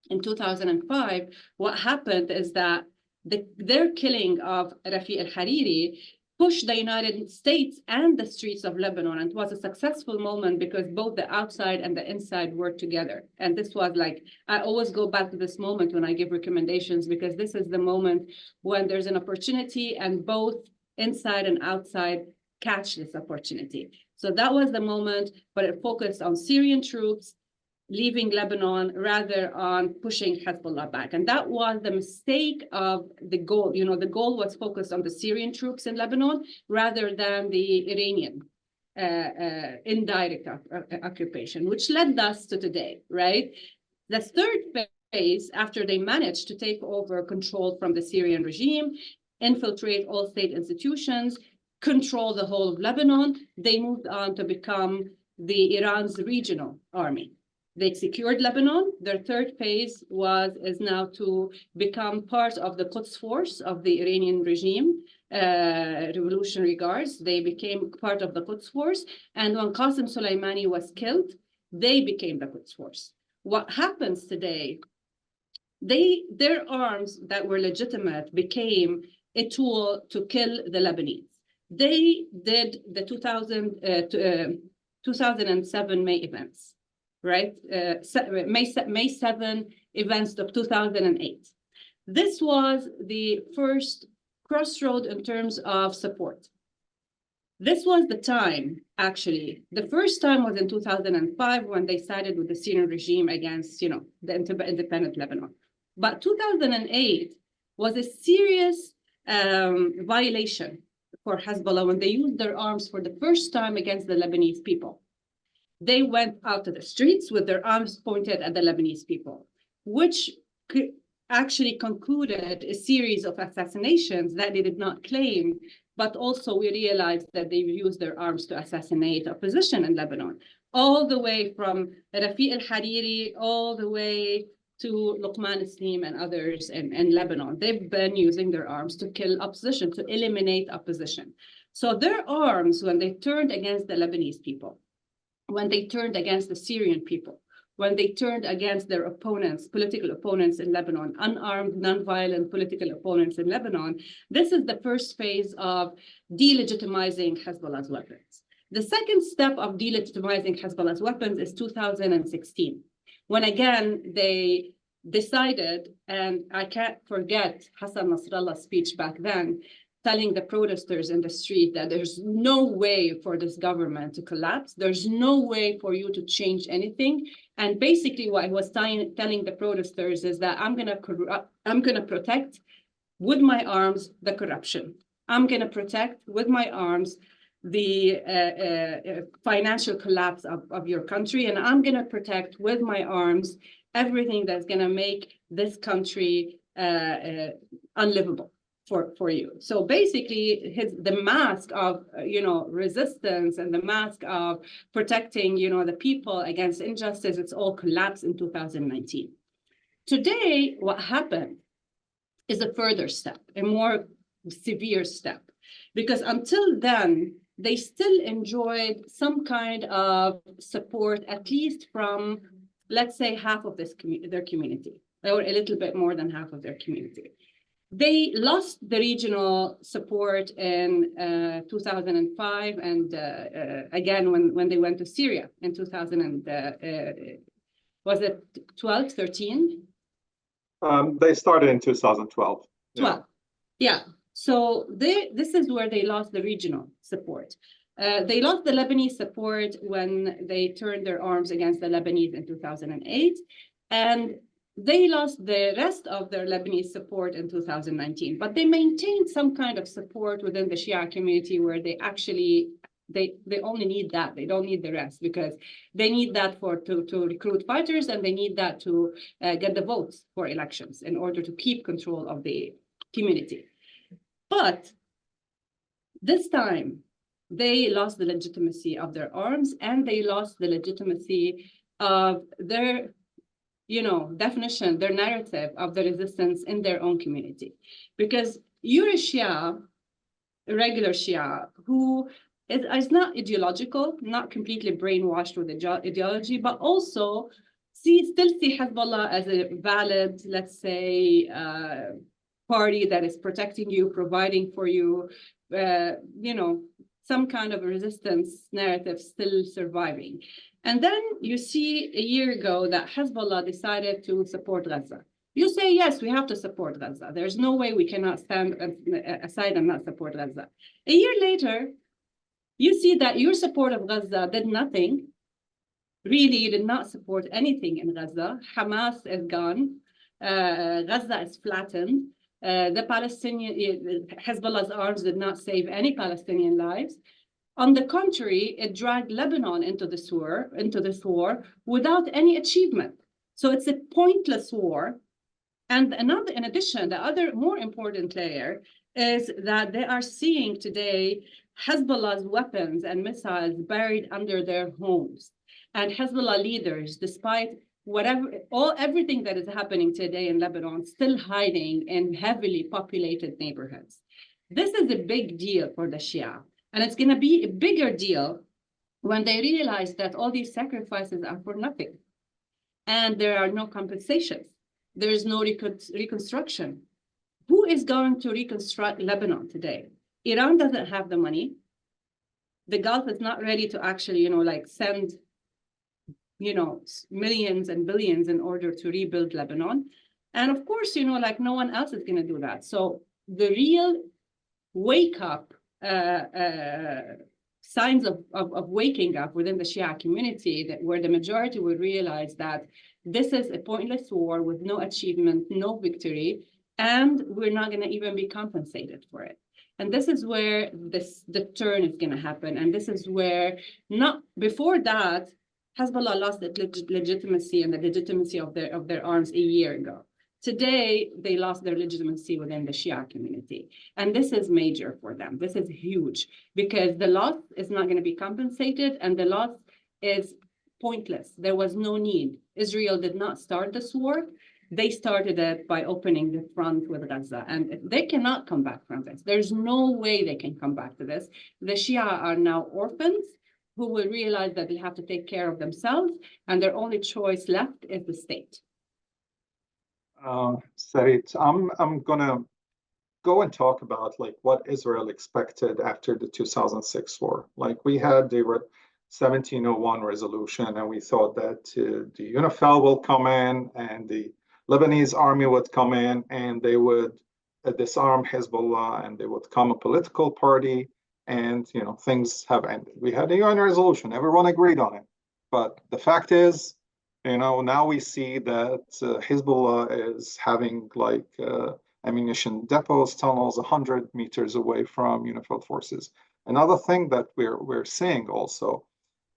[SPEAKER 7] in 2005, what happened is that their killing of Rafi al-Hariri pushed the United States and the streets of Lebanon, and it was a successful moment because both the outside and the inside worked together. And this was like, I always go back to this moment when I give recommendations, because this is the moment when there's an opportunity and both inside and outside catch this opportunity. So that was the moment, but it focused on Syrian troops leaving Lebanon rather on pushing Hezbollah back. And that was the mistake of the goal. The goal was focused on the Syrian troops in Lebanon rather than the Iranian indirect occupation, which led us to today, right? The third phase, after they managed to take over control from the Syrian regime, infiltrate all state institutions, control the whole of Lebanon, they moved on to become the Iran's regional army. They secured Lebanon. Their third phase is now to become part of the Quds force of the Iranian regime, Revolutionary Guards. They became part of the Quds force. And when Qasem Soleimani was killed, they became the Quds force. What happens today, their arms that were legitimate became a tool to kill the Lebanese. They did the 2007 May events, right? May 7 events of 2008. This was the first crossroad in terms of support. This was the time, actually. The first time was in 2005 when they sided with the Syrian regime against, the independent Lebanon. But 2008 was a serious violation for Hezbollah when they used their arms for the first time against the Lebanese people. They went out to the streets with their arms pointed at the Lebanese people, which actually concluded a series of assassinations that they did not claim, but also we realized that they used their arms to assassinate opposition in Lebanon, all the way from Rafi al-Hariri, all the way to Luqman Islam and others in Lebanon. They've been using their arms to kill opposition, to eliminate opposition. So their arms, when they turned against the Lebanese people, when they turned against the Syrian people, when they turned against their opponents, political opponents in Lebanon, unarmed, non-violent political opponents in Lebanon, this is the first phase of delegitimizing Hezbollah's weapons. The second step of delegitimizing Hezbollah's weapons is 2016. When again, they decided, and I can't forget Hassan Nasrallah's speech back then, telling the protesters in the street that there's no way for this government to collapse. There's no way for you to change anything. And basically what I was telling the protesters is that I'm gonna protect with my arms the corruption. I'm gonna protect with my arms the financial collapse of your country, and I'm gonna protect with my arms everything that's gonna make this country unlivable for you. So basically the mask of resistance and the mask of protecting the people against injustice, it's all collapsed in 2019. Today what happened is a further step, a more severe step, because until then they still enjoyed some kind of support, at least from, let's say, half of their community, or a little bit more than half of their community. They lost the regional support in 2005, and again when they went to Syria in 2012, 13?
[SPEAKER 3] They started in 2012.
[SPEAKER 7] 12, yeah. So this is where they lost the regional support. They lost the Lebanese support when they turned their arms against the Lebanese in 2008, and they lost the rest of their Lebanese support in 2019. But they maintained some kind of support within the Shia community where they actually they only need that. They don't need the rest, because they need that to recruit fighters, and they need that to get the votes for elections in order to keep control of the community. But this time, they lost the legitimacy of their arms, and they lost the legitimacy of their, definition, their narrative of the resistance in their own community. Because you're a Shia, a regular Shia, who is not ideological, not completely brainwashed with ideology, but also still see Hezbollah as a valid, let's say, party that is protecting you, providing for you, some kind of a resistance narrative still surviving. And then you see a year ago that Hezbollah decided to support Gaza. You say, yes, we have to support Gaza. There's no way we cannot stand aside and not support Gaza. A year later, you see that your support of Gaza did nothing. Really, you did not support anything in Gaza. Hamas is gone. Gaza is flattened. The Hezbollah's arms did not save any Palestinian lives. On the contrary, it dragged Lebanon into this war without any achievement. So it's a pointless war. And in addition, the other more important layer is that they are seeing today Hezbollah's weapons and missiles buried under their homes. And Hezbollah leaders, despite everything that is happening today in Lebanon, still hiding in heavily populated neighborhoods. This is a big deal for the Shia. And it's going to be a bigger deal when they realize that all these sacrifices are for nothing. And there are no compensations. There is no reconstruction. Who is going to reconstruct Lebanon today? Iran doesn't have the money. The Gulf is not ready to actually, send, millions and billions in order to rebuild Lebanon. And of course, no one else is going to do that. So the real wake up signs of waking up within the Shia community, where the majority will realize that this is a pointless war with no achievement, no victory, and we're not going to even be compensated for it. And this is where the turn is going to happen. And this is where, before that, Hezbollah lost the legitimacy and the legitimacy of their arms a year ago. Today, they lost their legitimacy within the Shia community. And this is major for them. This is huge, because the loss is not going to be compensated, and the loss is pointless. There was no need. Israel did not start this war. They started it by opening the front with Gaza, and they cannot come back from this. There's no way they can come back to this. The Shia are now orphans who will realize that they have to take care of themselves, and their only choice left is the state.
[SPEAKER 3] Sarit, I'm gonna go and talk about what Israel expected after the 2006 war. We had the 1701 resolution, and we thought that the UNIFIL will come in, and the Lebanese army would come in, and they would disarm Hezbollah, and they would become a political party, and things have ended. We had a UN resolution, everyone agreed on it, but the fact is, now we see that Hezbollah is having ammunition depots, tunnels 100 meters away from UNIFIL forces. Another thing that we're seeing also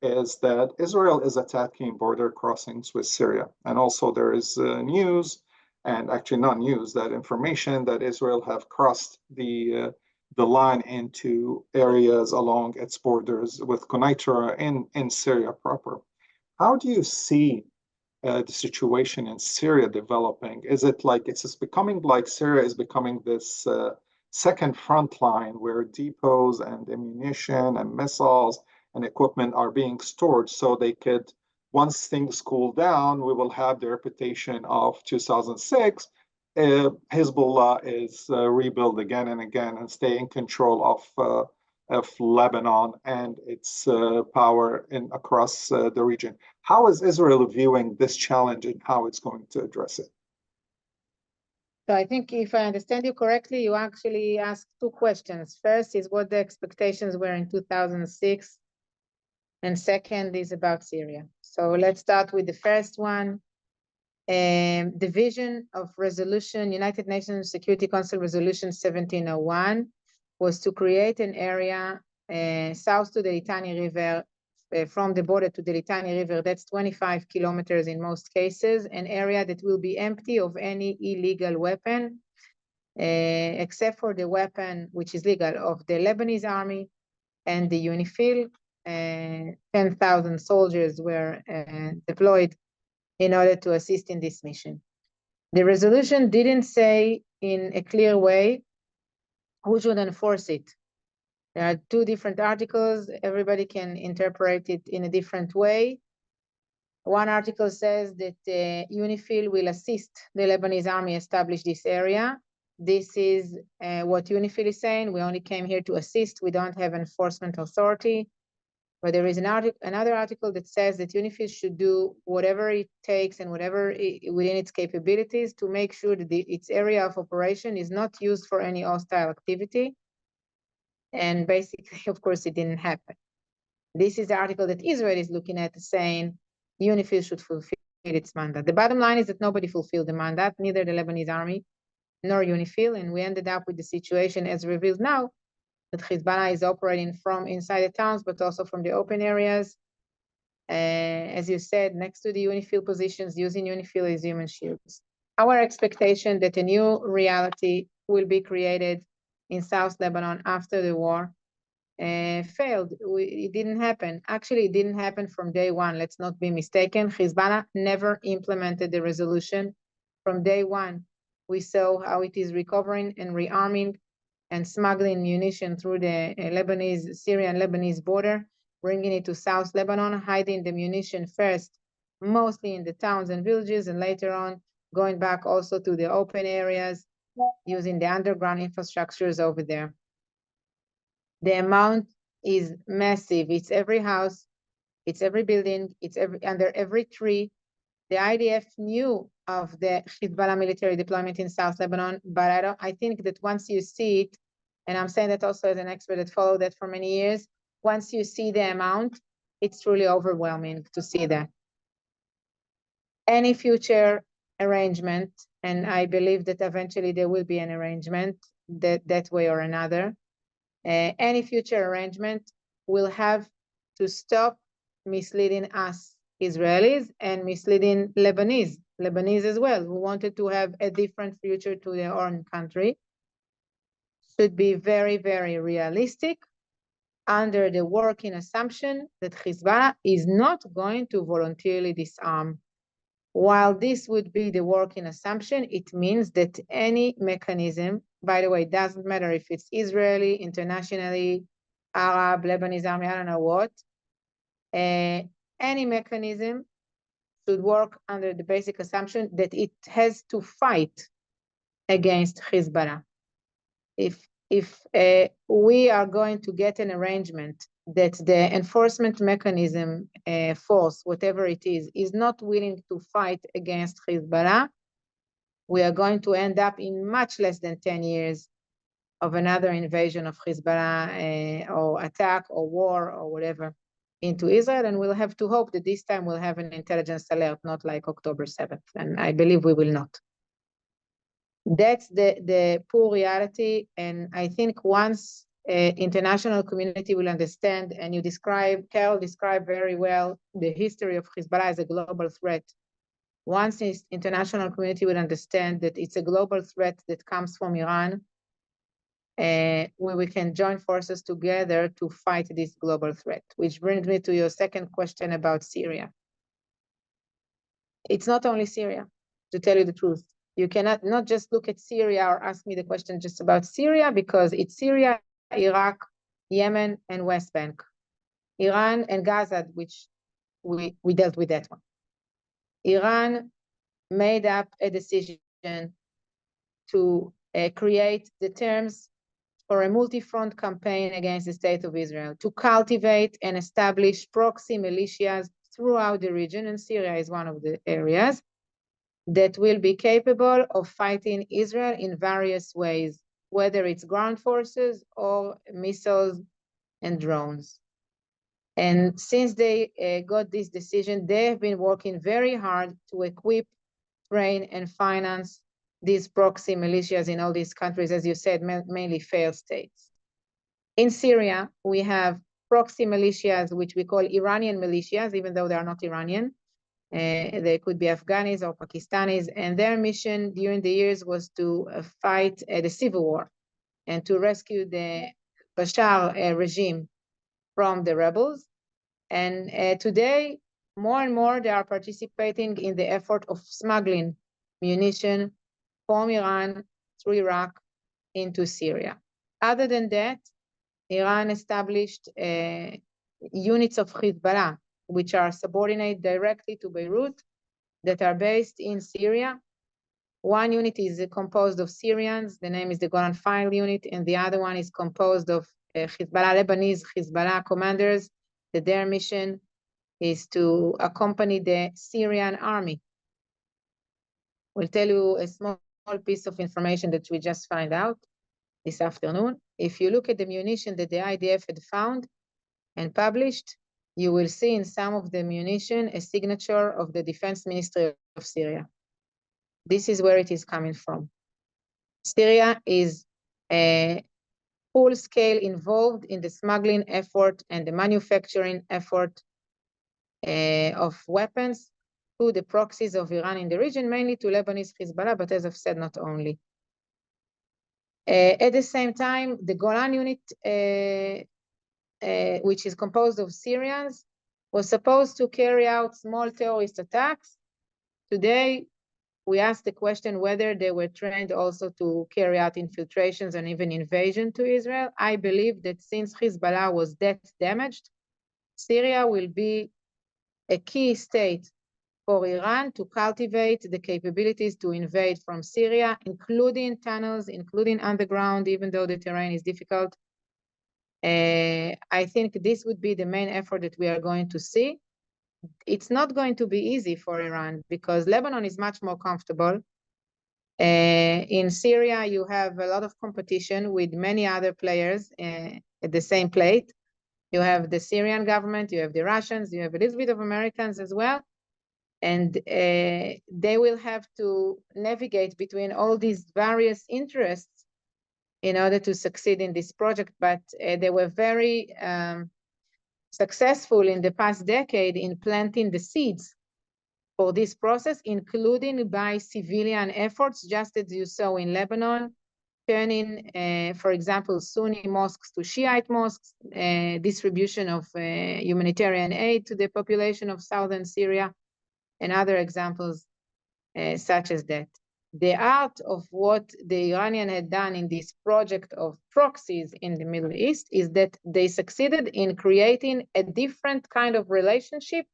[SPEAKER 3] is that Israel is attacking border crossings with Syria. And also there is news, and actually not news, that information that Israel have crossed the line into areas along its borders with Quneitra in Syria proper. How do you see the situation in Syria developing? Is it it's just becoming Syria is becoming this second front line where depots and ammunition and missiles and equipment are being stored, so they could, once things cool down, we will have the reputation of 2006. Hezbollah is rebuilt again and again and stay in control of Lebanon and its power across the region. How is Israel viewing this challenge, and how it's going to address it?
[SPEAKER 5] So I think if I understand you correctly, you actually asked two questions. First is what the expectations were in 2006, and second is about Syria. So let's start with the first one. The vision of resolution, United Nations Security Council Resolution 1701, was to create an area south to the Litani River, from the border to the Litani River, that's 25 kilometers in most cases, an area that will be empty of any illegal weapon, except for the weapon, which is legal, of the Lebanese army and the UNIFIL. 10,000 soldiers were deployed in order to assist in this mission. The resolution didn't say in a clear way who should enforce it. There are two different articles. Everybody can interpret it in a different way. One article says that UNIFIL will assist the Lebanese army establish this area. This is what UNIFIL is saying. We only came here to assist. We don't have enforcement authority. But there is another article that says that UNIFIL should do whatever it takes and whatever within its capabilities to make sure that its area of operation is not used for any hostile activity. And basically, of course, it didn't happen. This is the article that Israel is looking at, saying UNIFIL should fulfill its mandate. The bottom line is that nobody fulfilled the mandate, neither the Lebanese army nor UNIFIL, and we ended up with the situation as revealed now, that Hezbollah is operating from inside the towns, but also from the open areas. As you said, next to the UNIFIL positions, using UNIFIL as human shields. Our expectation that a new reality will be created in South Lebanon after the war failed. It didn't happen. Actually, it didn't happen from day one. Let's not be mistaken. Hezbollah never implemented the resolution from day one. We saw how it is recovering and rearming and smuggling munition through the Syrian-Lebanese border, bringing it to South Lebanon, hiding the munition first, mostly in the towns and villages, and later on going back also to the open areas, using the underground infrastructures over there. The amount is massive. It's every house, it's every building, it's under every tree. The IDF knew of the Hezbollah military deployment in South Lebanon, but I think that once you see it, and I'm saying that also as an expert that followed that for many years, once you see the amount, it's truly overwhelming to see that. Any future arrangement, and I believe that eventually there will be an arrangement that way or another, any future arrangement will have to stop misleading us Israelis and misleading Lebanese as well, who wanted to have a different future to their own country. Should be very, very realistic under the working assumption that Hezbollah is not going to voluntarily disarm. While this would be the working assumption, it means that any mechanism, by the way, it doesn't matter if it's Israeli, internationally, Arab, Lebanese army, I don't know what, any mechanism should work under the basic assumption that it has to fight against Hezbollah. If we are going to get an arrangement that the enforcement mechanism force, whatever it is not willing to fight against Hezbollah, we are going to end up in much less than 10 years of another invasion of Hezbollah or attack or war or whatever into Israel, and we'll have to hope that this time we'll have an intelligence alert, not like October 7th, and I believe we will not. That's the poor reality, and I think once international community will understand, and Carol described very well the history of Hezbollah as a global threat. Once the international community will understand that it's a global threat that comes from Iran, where we can join forces together to fight this global threat, which brings me to your second question about Syria. It's not only Syria, to tell you the truth. You cannot not just look at Syria or ask me the question just about Syria, because it's Syria, Iraq, Yemen, and West Bank. Iran and Gaza, which we dealt with that one. Iran made up a decision to create the terms for a multi-front campaign against the state of Israel, to cultivate and establish proxy militias throughout the region, and Syria is one of the areas, that will be capable of fighting Israel in various ways, whether it's ground forces or missiles and drones. And since they got this decision, they have been working very hard to equip, train, and finance these proxy militias in all these countries, as you said, mainly failed states. In Syria, we have proxy militias, which we call Iranian militias, even though they are not Iranian. They could be Afghanis or Pakistanis, and their mission during the years was to fight the civil war and to rescue the Bashar regime from the rebels. And today, more and more, they are participating in the effort of smuggling munition from Iran through Iraq into Syria. Other than that, Iran established units of Hezbollah, which are subordinate directly to Beirut, that are based in Syria. One unit is composed of Syrians, the name is the Golan File Unit, and the other one is composed of Hezbollah, Lebanese Hezbollah commanders, that their mission is to accompany the Syrian army. We'll tell you a small piece of information that we just found out this afternoon. If you look at the munition that the IDF had found and published, you will see in some of the munition a signature of the Defense Ministry of Syria. This is where it is coming from. Syria is full scale involved in the smuggling effort and the manufacturing effort of weapons to the proxies of Iran in the region, mainly to Lebanese Hezbollah, but as I've said, not only. At the same time, the Golan unit, which is composed of Syrians, was supposed to carry out small terrorist attacks. Today, we asked the question whether they were trained also to carry out infiltrations and even invasion to Israel. I believe that since Hezbollah was that damaged, Syria will be a key state for Iran to cultivate the capabilities to invade from Syria, including tunnels, including underground, even though the terrain is difficult. I think this would be the main effort that we are going to see. It's not going to be easy for Iran because Lebanon is much more comfortable. In Syria, you have a lot of competition with many other players at the same plate. You have the Syrian government, you have the Russians, you have a little bit of Americans as well. And they will have to navigate between all these various interests in order to succeed in this project. But they were very successful in the past decade in planting the seeds for this process, including by civilian efforts, just as you saw in Lebanon, turning, for example, Sunni mosques to Shiite mosques, distribution of humanitarian aid to the population of southern Syria, and other examples such as that. The art of what the Iranian had done in this project of proxies in the Middle East is that they succeeded in creating a different kind of relationship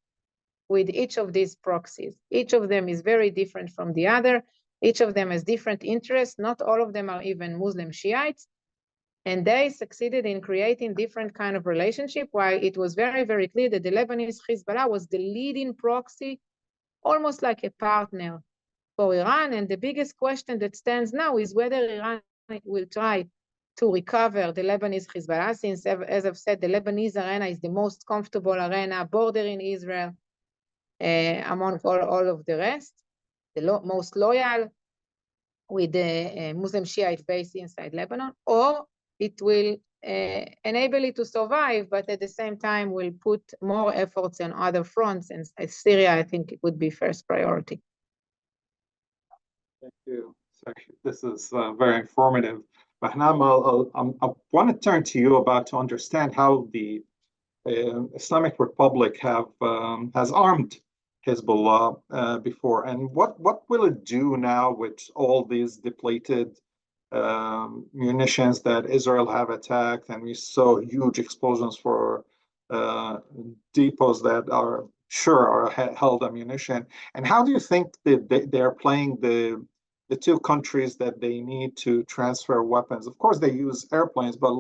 [SPEAKER 5] with each of these proxies. Each of them is very different from the other. Each of them has different interests. Not all of them are even Muslim Shiites. And they succeeded in creating different kind of relationship, while it was very, very clear that the Lebanese Hezbollah was the leading proxy, almost like a partner for Iran. And the biggest question that stands now is whether Iran will try to recover the Lebanese Hezbollah, since, as I've said, the Lebanese arena is the most comfortable arena bordering Israel among all of the rest, the most loyal with the Muslim Shiite base inside Lebanon, or it will enable it to survive, but at the same time will put more efforts on other fronts, and Syria, I think, it would be first priority.
[SPEAKER 3] Thank you. This is very informative. Mahnam, I want to turn to you to understand how the Islamic Republic has armed Hezbollah before, and what will it do now with all these depleted munitions that Israel have attacked, and we saw huge explosions for depots that are held ammunition. And how do you think that they're playing the two countries that they need to transfer weapons? Of course, they use airplanes, but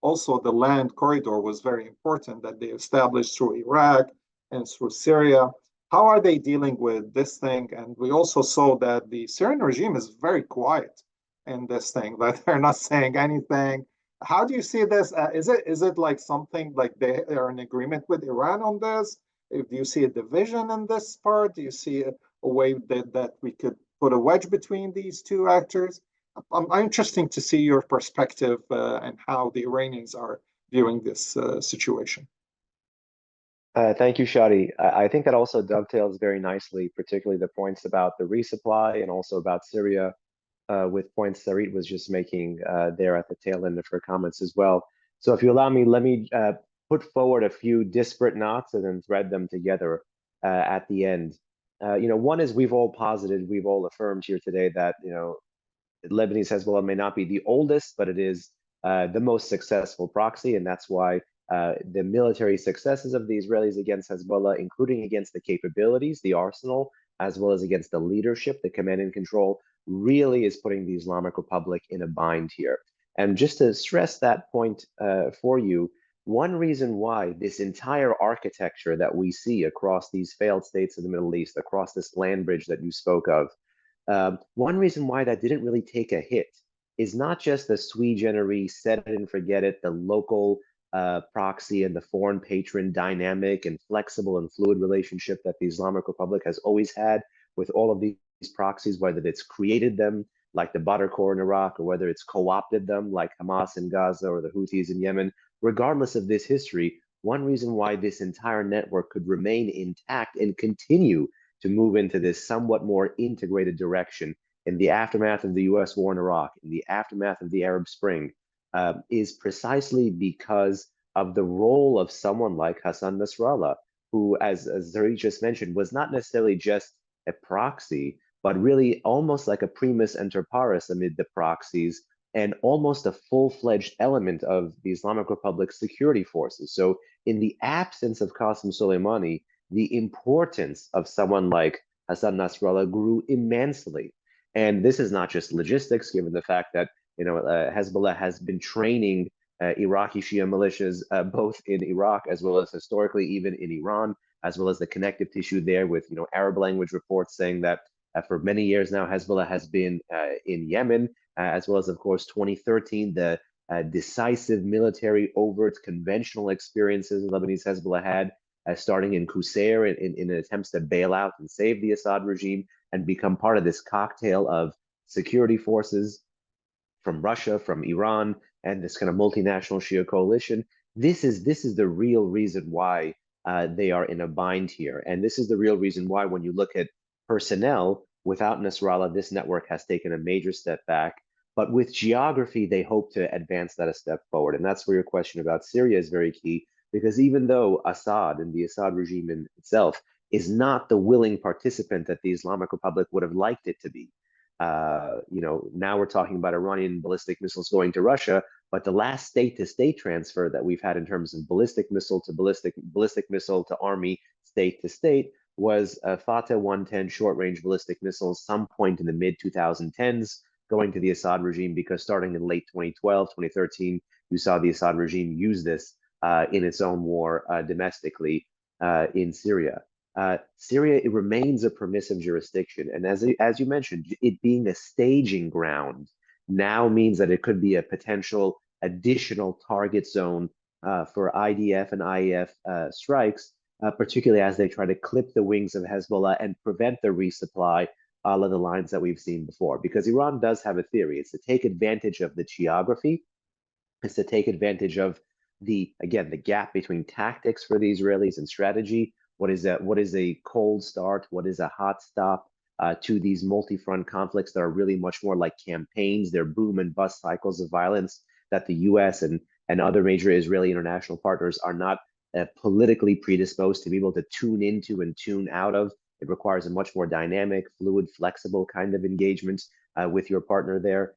[SPEAKER 3] also the land corridor was very important that they established through Iraq and through Syria. How are they dealing with this thing? And we also saw that the Syrian regime is very quiet in this thing, that they're not saying anything. How do you see this? Is it like something like they are in agreement with Iran on this? Do you see a division in this part? Do you see a way that we could put a wedge between these two actors? I'm interested to see your perspective and how the Iranians are viewing this situation.
[SPEAKER 6] Thank you, Shadi. I think that also dovetails very nicely, particularly the points about the resupply and also about Syria, with points Sarit was just making there at the tail end of her comments as well. So if you allow me, let me put forward a few disparate knots and then thread them together at the end. One is we've all posited, we've all affirmed here today that, Lebanese Hezbollah may not be the oldest, but it is the most successful proxy, and that's why the military successes of the Israelis against Hezbollah, including against the capabilities, the arsenal, as well as against the leadership, the command and control, really is putting the Islamic Republic in a bind here. And just to stress that point for you, one reason why this entire architecture that we see across these failed states of the Middle East, across this land bridge that you spoke of, one reason why that didn't really take a hit is not just the sui generis, set it and forget it, the local proxy and the foreign patron dynamic and flexible and fluid relationship that the Islamic Republic has always had with all of these proxies, whether it's created them like the Badr Corps in Iraq, or whether it's co-opted them like Hamas in Gaza or the Houthis in Yemen. Regardless of this history, one reason why this entire network could remain intact and continue to move into this somewhat more integrated direction in the aftermath of the US war in Iraq, in the aftermath of the Arab Spring, is precisely because of the role of someone like Hassan Nasrallah, who, as Zarit just mentioned, was not necessarily just a proxy, but really almost like a primus inter pares amid the proxies, and almost a full-fledged element of the Islamic Republic's security forces. So in the absence of Qasem Soleimani, the importance of someone like Hassan Nasrallah grew immensely. And this is not just logistics, given the fact that Hezbollah has been training Iraqi Shia militias both in Iraq as well as historically even in Iran, as well as the connective tissue there with Arab language reports saying that for many years now Hezbollah has been in Yemen, as well as of course 2013 the decisive military overt conventional experiences Lebanese Hezbollah had, starting in Qusair in attempts to bail out and save the Assad regime and become part of this cocktail of security forces from Russia, from Iran, and this kind of multinational Shia coalition. This is the real reason why they are in a bind here. And this is the real reason why when you look at personnel, without Nasrallah, this network has taken a major step back. But with geography, they hope to advance that a step forward. And that's where your question about Syria is very key, because even though Assad and the Assad regime in itself is not the willing participant that the Islamic Republic would have liked it to be, now we're talking about Iranian ballistic missiles going to Russia, but the last state-to-state transfer that we've had in terms of ballistic missile to ballistic missile to army state-to-state was Fateh 110 short-range ballistic missiles some point in the mid-2010s going to the Assad regime, because starting in late 2012, 2013, you saw the Assad regime use this in its own war domestically in Syria. Syria, it remains a permissive jurisdiction. And as you mentioned, it being a staging ground now means that it could be a potential additional target zone for IDF and IEF strikes, particularly as they try to clip the wings of Hezbollah and prevent the resupply along the lines that we've seen before. Because Iran does have a theory. It's to take advantage of the geography. It's to take advantage of the gap between tactics for the Israelis and strategy. What is a cold start? What is a hot stop to these multi-front conflicts that are really much more like campaigns? They're boom and bust cycles of violence that the U.S. and other major Israeli international partners are not politically predisposed to be able to tune into and tune out of. It requires a much more dynamic, fluid, flexible kind of engagement with your partner there.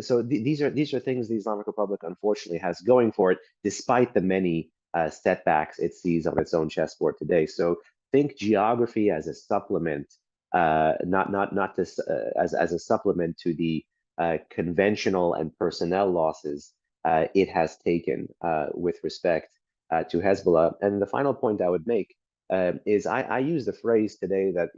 [SPEAKER 6] So these are things the Islamic Republic unfortunately has going for it, despite the many setbacks it sees on its own chessboard today. So think geography as a supplement, not this as a supplement to the conventional and personnel losses it has taken with respect to Hezbollah. And the final point I would make is I use the phrase today that,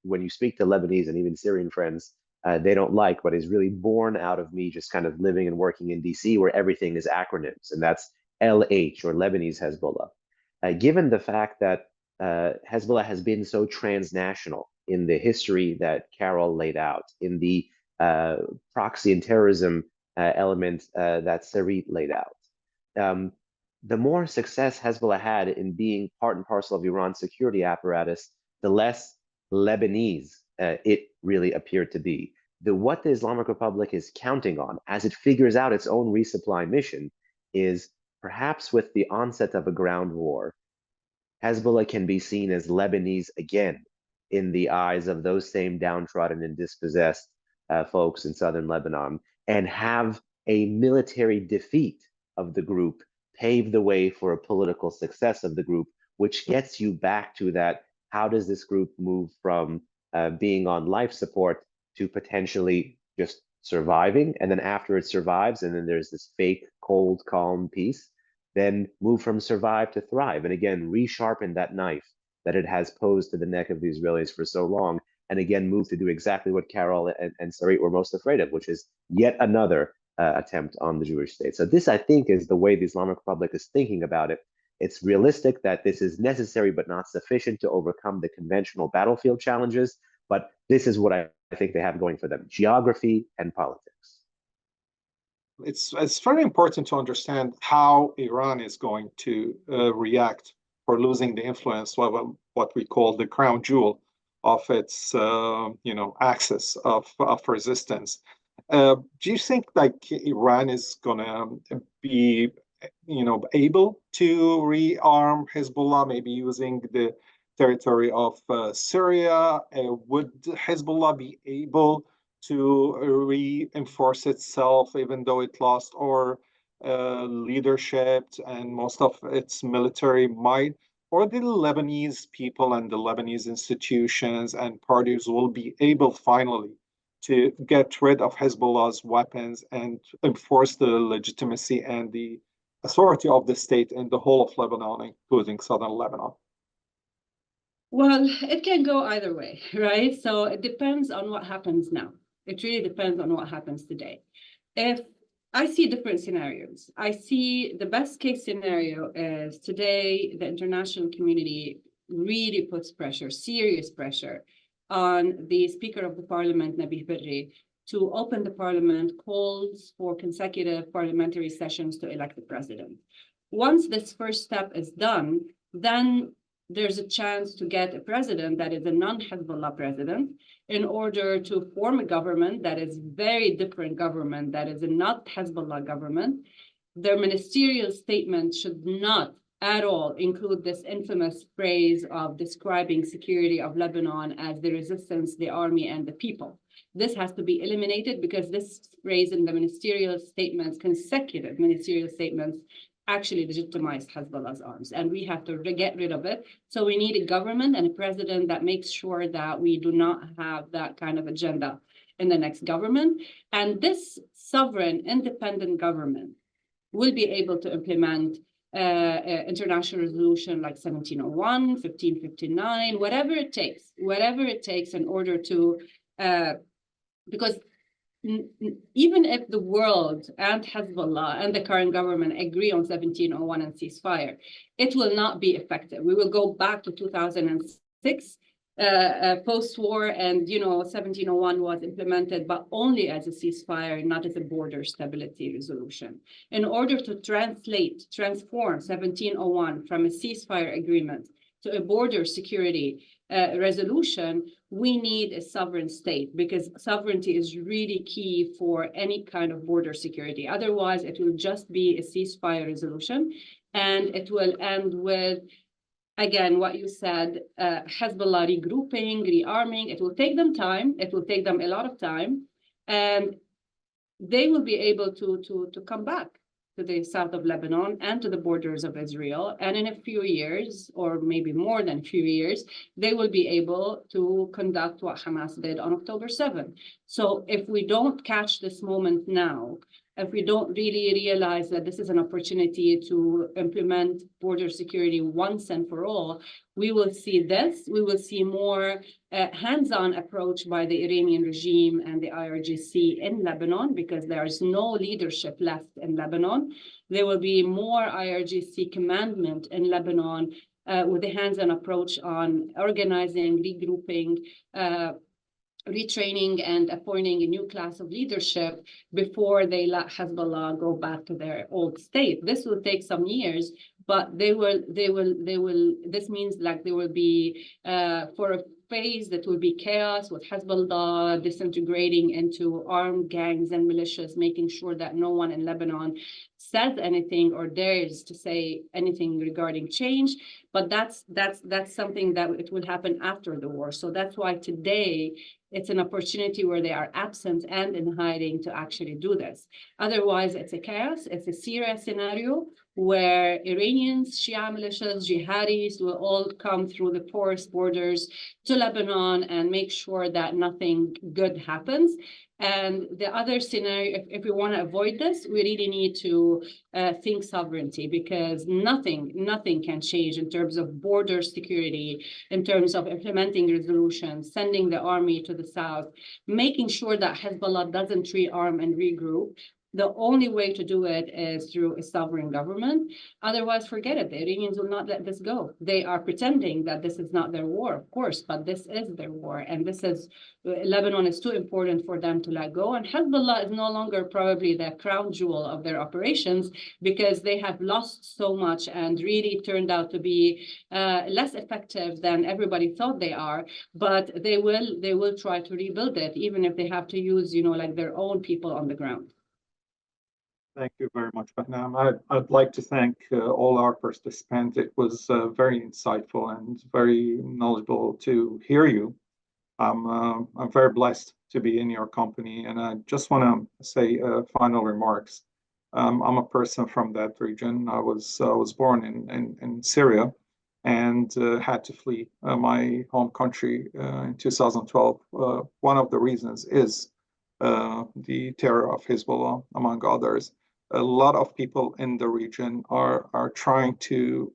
[SPEAKER 6] when you speak to Lebanese and even Syrian friends, they don't like, but is really born out of me just kind of living and working in DC, where everything is acronyms, and that's LH, or Lebanese Hezbollah. Given the fact that Hezbollah has been so transnational in the history that Carol laid out, in the proxy and terrorism element that Sarit laid out, the more success Hezbollah had in being part and parcel of Iran's security apparatus, the less Lebanese it really appeared to be. What the Islamic Republic is counting on as it figures out its own resupply mission is, perhaps with the onset of a ground war, Hezbollah can be seen as Lebanese again in the eyes of those same downtrodden and dispossessed folks in southern Lebanon, and have a military defeat of the group pave the way for a political success of the group, which gets you back to that: how does this group move from being on life support to potentially just surviving? And then after it survives, and then there's this fake, cold, calm peace, then move from survive to thrive. And again, resharpen that knife that it has posed to the neck of the Israelis for so long, and again, move to do exactly what Carol and Sarit were most afraid of, which is yet another attempt on the Jewish state. So this, I think, is the way the Islamic Republic is thinking about it. It's realistic that this is necessary but not sufficient to overcome the conventional battlefield challenges, but this is what I think they have going for them: geography and politics.
[SPEAKER 3] It's very important to understand how Iran is going to react for losing the influence, what we call the crown jewel of its axis of resistance. Do you think like Iran is gonna be able to rearm Hezbollah, maybe using the territory of Syria? Would Hezbollah be able to reinforce itself, even though it lost our leadership and most of its military might? Or the Lebanese people and the Lebanese institutions and parties will be able finally to get rid of Hezbollah's weapons and enforce the legitimacy and the authority of the state in the whole of Lebanon, including southern Lebanon?
[SPEAKER 7] Well, it can go either way, right? So it depends on what happens now. It really depends on what happens today. If I see different scenarios, I see the best case scenario is today the international community really puts pressure, serious pressure, on the Speaker of the Parliament, Nabih Berri, to open the parliament, calls for consecutive parliamentary sessions to elect the president. Once this first step is done, then there's a chance to get a president that is a non-Hezbollah president in order to form a government that is very different government, that is a not Hezbollah government. Their ministerial statement should not at all include this infamous phrase of describing security of Lebanon as the resistance, the army, and the people. This has to be eliminated because this phrase in the ministerial statements, consecutive ministerial statements, actually legitimize Hezbollah's arms, and we have to get rid of it. So we need a government and a president that makes sure that we do not have that kind of agenda in the next government. And this sovereign, independent government will be able to implement international resolution like 1701, 1559, whatever it takes in order to, because even if the world and Hezbollah and the current government agree on 1701 and ceasefire, it will not be effective. We will go back to 2006 post-war, and 1701 was implemented, but only as a ceasefire, not as a border stability resolution. In order to transform 1701 from a ceasefire agreement to a border security resolution, we need a sovereign state, because sovereignty is really key for any kind of border security. Otherwise, it will just be a ceasefire resolution, and it will end with, again, what you said, Hezbollah regrouping, rearming. It will take them time. It will take them a lot of time, and they will be able to come back to the south of Lebanon and to the borders of Israel. And in a few years, or maybe more than a few years, they will be able to conduct what Hamas did on October 7th. So if we don't catch this moment now, if we don't really realize that this is an opportunity to implement border security once and for all, we will see this. We will see more hands-on approach by the Iranian regime and the IRGC in Lebanon, because there is no leadership left in Lebanon. There will be more IRGC commandment in Lebanon with a hands-on approach on organizing, regrouping, retraining, and appointing a new class of leadership before they let Hezbollah go back to their old state. This will take some years, but this means like there will be for a phase that will be chaos, with Hezbollah disintegrating into armed gangs and militias, making sure that no one in Lebanon says anything or dares to say anything regarding change. But that's something that it will happen after the war. So that's why today it's an opportunity where they are absent and in hiding to actually do this. Otherwise, it's a chaos. It's a Syria scenario where Iranians, Shia militias, jihadis will all come through the porous borders to Lebanon and make sure that nothing good happens. And the other scenario, if we want to avoid this, we really need to think sovereignty, because nothing can change in terms of border security, in terms of implementing resolutions, sending the army to the south, making sure that Hezbollah doesn't rearm and regroup. The only way to do it is through a sovereign government. Otherwise, forget it. The Iranians will not let this go. They are pretending that this is not their war, of course, but this is their war. And this is, Lebanon is too important for them to let go. And Hezbollah is no longer probably the crown jewel of their operations, because they have lost so much and really turned out to be less effective than everybody thought they are. But they will try to rebuild it, even if they have to use, like their own people on the ground.
[SPEAKER 3] Thank you very much, Behnam. I'd like to thank all our participants. It was very insightful and very knowledgeable to hear you. I'm very blessed to be in your company, and I just want to say final remarks. I'm a person from that region. I was born in Syria and had to flee my home country in 2012. One of the reasons is the terror of Hezbollah, among others. A lot of people in the region are trying to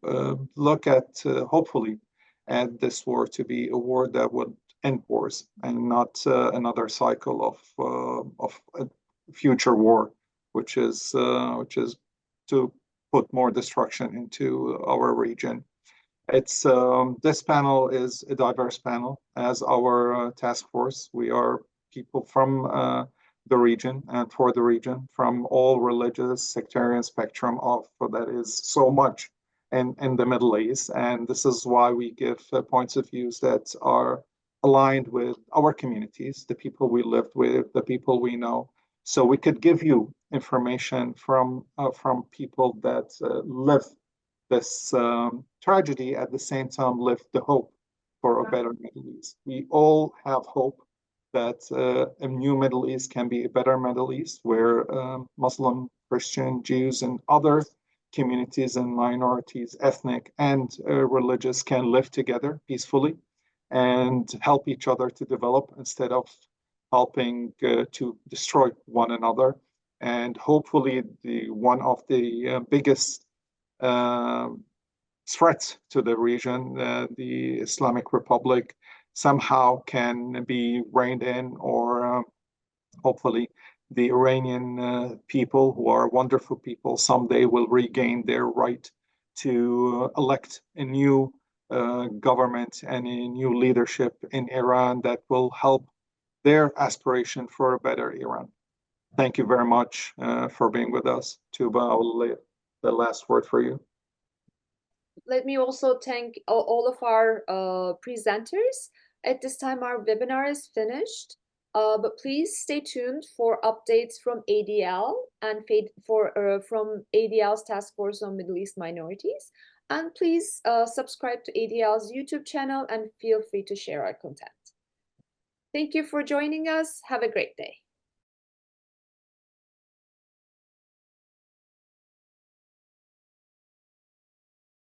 [SPEAKER 3] look at, hopefully, at this war to be a war that would end wars and not another cycle of a future war, which is to put more destruction into our region. It's this panel is a diverse panel, as our task force. We are people from the region and for the region, from all religious, sectarian spectrum of that is so much in the Middle East. And this is why we give points of views that are aligned with our communities, the people we lived with, the people we know. So we could give you information from people that live this tragedy, at the same time live the hope for a better Middle East. We all have hope that a new Middle East can be a better Middle East, where Muslim, Christian, Jews, and other communities and minorities, ethnic and religious, can live together peacefully and help each other to develop instead of helping to destroy one another. And hopefully one of the biggest threats to the region, the Islamic Republic, somehow can be reined in, or hopefully the Iranian people, who are wonderful people, someday will regain their right to elect a new government and a new leadership in Iran that will help their aspiration for a better Iran. Thank you very much for being with us. Tuba, I will leave the last word for you.
[SPEAKER 1] Let me also thank all of our presenters. At this time, our webinar is finished, but please stay tuned for updates from ADL and from ADL's Task Force on Middle East Minorities. And please subscribe to ADL's YouTube channel and feel free to share our content. Thank you for joining us. Have a great day.